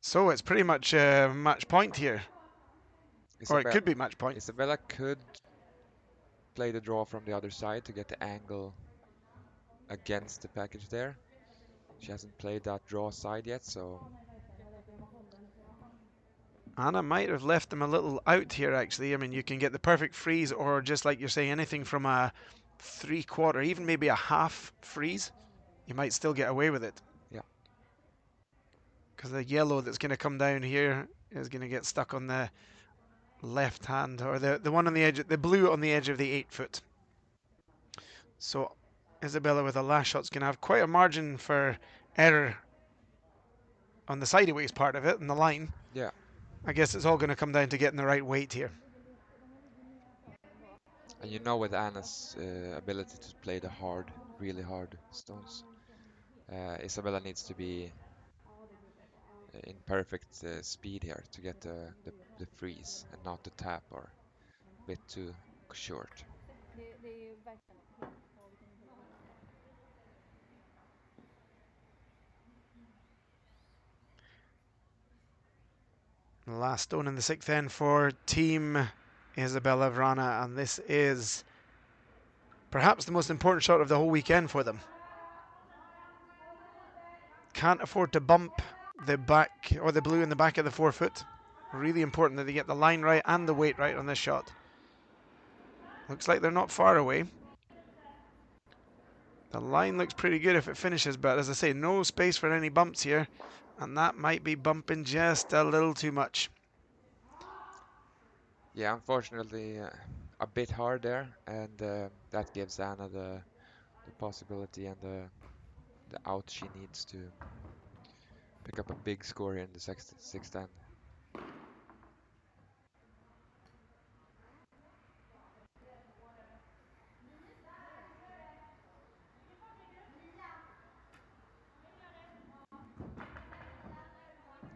So it's pretty much match point here. Or it could be match point. Isabella could play the draw from the other side to get the angle against the package there. She hasn't played that draw side yet, so Anna might have left them a little out here, actually. I mean, you can get the perfect freeze, or just like you're saying, anything from a 3/4, even maybe a half freeze. You might still get away with it. yeah. Because the yellow that's going to come down here is going to get stuck on the left hand, or the one on the edge, the blue on the edge of the 8 foot. So Isabella with a last shot's going to have quite a margin for error on the sideways part of it and the line. Yeah. I guess it's all going to come down to getting the right weight here. And you know, with Anna's ability to play the really hard stones, Isabella needs to be in perfect speed here to get the freeze and not the tap or a bit too short. Last stone in the 6th end for Team Isabella Wranå, and this is perhaps the most important shot of the whole weekend for them. Can't afford to bump the back or the blue in the back of the 4 foot. Really important that they get the line right and the weight right on this shot. Looks like they're not far away. The line looks pretty good if it finishes, but as I say, no space for any bumps here, and that might be bumping just a little too much. Yeah, unfortunately, a bit hard there, and that gives Anna the possibility and the out she needs to pick up a big score here in the sixth end.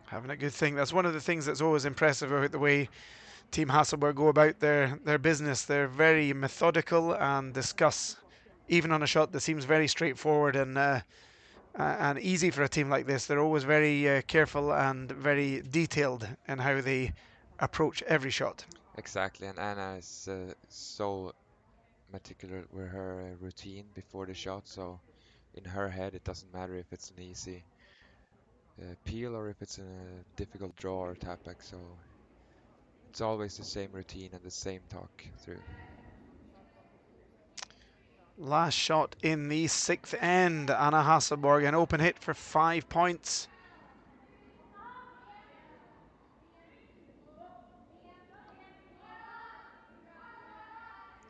Having a good thing. That's one of the things that's always impressive about the way Team Hasselborg go about their business. They're very methodical and discuss, even on a shot that seems very straightforward and easy for a team like this. They're always very careful and very detailed in how they approach every shot. Exactly, and Anna is so meticulous with her routine before the shot, so in her head it doesn't matter if it's an easy peel or if it's a difficult draw or tap back, so it's always the same routine and the same talk through. Last shot in the sixth end, Anna Hasselborg, an open hit for 5 points.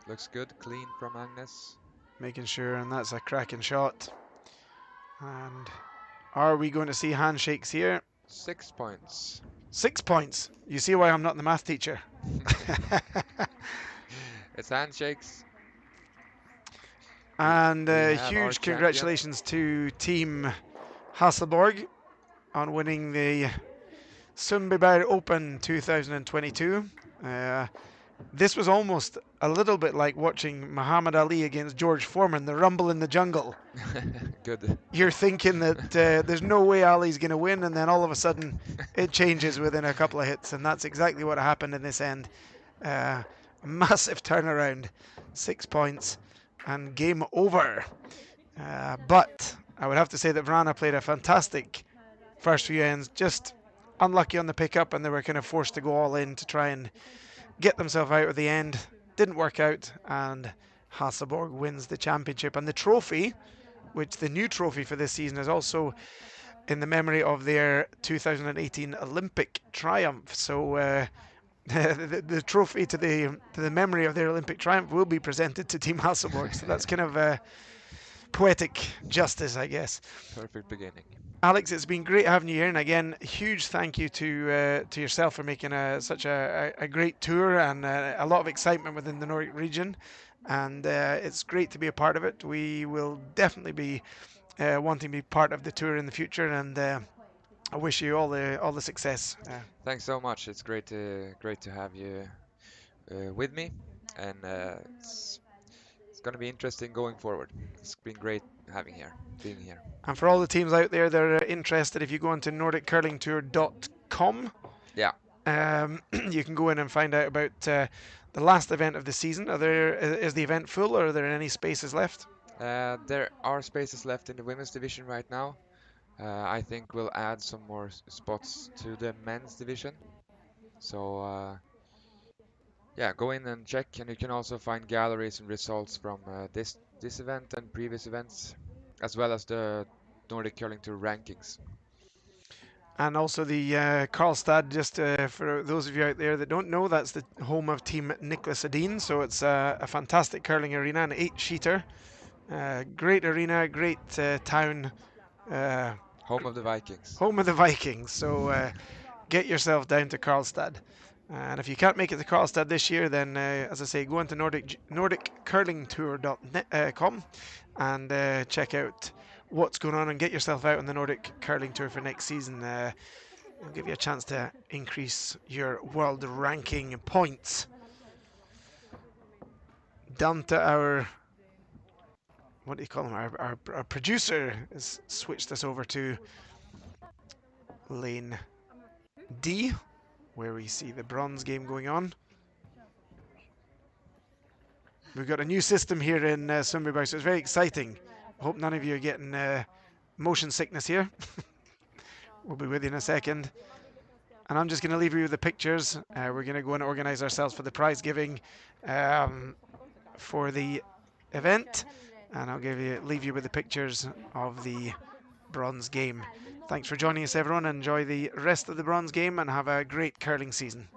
Looks good, clean from Agnes. Making sure, and that's a cracking shot. And are we going to see handshakes here? 6 points. 6 points. You see why I'm not the math teacher. It's handshakes. And We have our huge champion. congratulations to Team Hasselborg on winning the Sundbyberg Open 2022. This was almost a little bit like watching Muhammad Ali against George Foreman, the Rumble in the Jungle. Good. You're thinking that there's no way Ali's going to win, and then all of a sudden it changes within a couple of hits, and that's exactly what happened in this end. Massive turnaround, 6 points, and game over. But I would have to say that Wranå played a fantastic first few ends, just unlucky on the pickup, and they were kind of forced to go all in to try and get themselves out of the end. Didn't work out, and Hasselborg wins the championship. And the trophy, which the new trophy for this season, is also in the memory of their 2018 Olympic triumph. So the trophy to the memory of their Olympic triumph will be presented to Team Hasselborg. So that's kind of poetic justice, I guess. Perfect beginning. Alex, it's been great having you here, and again, huge thank you to yourself for making such a great tour and a lot of excitement within the Nordic region. And it's great to be a part of it. We will definitely be wanting to be part of the tour in the future, and I wish you all the success. Thanks so much. It's great to have you with me, and it's going to be interesting going forward. It's been great being here. And for all the teams out there that are interested, if you go onto NordicCurlingTour.com, yeah, you can go in and find out about the last event of the season. Is the event full, or are there any spaces left? There are spaces left in the women's division right now. I think we'll add some more spots to the men's division. So yeah, go in and check, and you can also find galleries and results from this event and previous events, as well as the Nordic Curling Tour rankings. And also the Karlstad, just for those of you out there that don't know, that's the home of Team Niklas Edin. So it's a fantastic curling arena, an 8-sheeter. Great arena, great town. Home of the Vikings. Home of the Vikings. So get yourself down to Karlstad. And if you can't make it to Karlstad this year, then, as I say, go on to NordicCurlingTour.com and check out what's going on and get yourself out on the Nordic Curling Tour for next season. It'll give you a chance to increase your world ranking points. Dante, our, what do you call him? Our producer has switched us over to lane D, where we see the bronze game going on. We've got a new system here in Sundbyberg, so it's very exciting. I hope none of you are getting motion sickness here. We'll be with you in a second. And I'm just going to leave you with the pictures. We're going to go and organize ourselves for the prize giving for the event. And I'll leave you with the pictures of the bronze game. Thanks for joining us, everyone. Enjoy the rest of the bronze game and have a great curling season.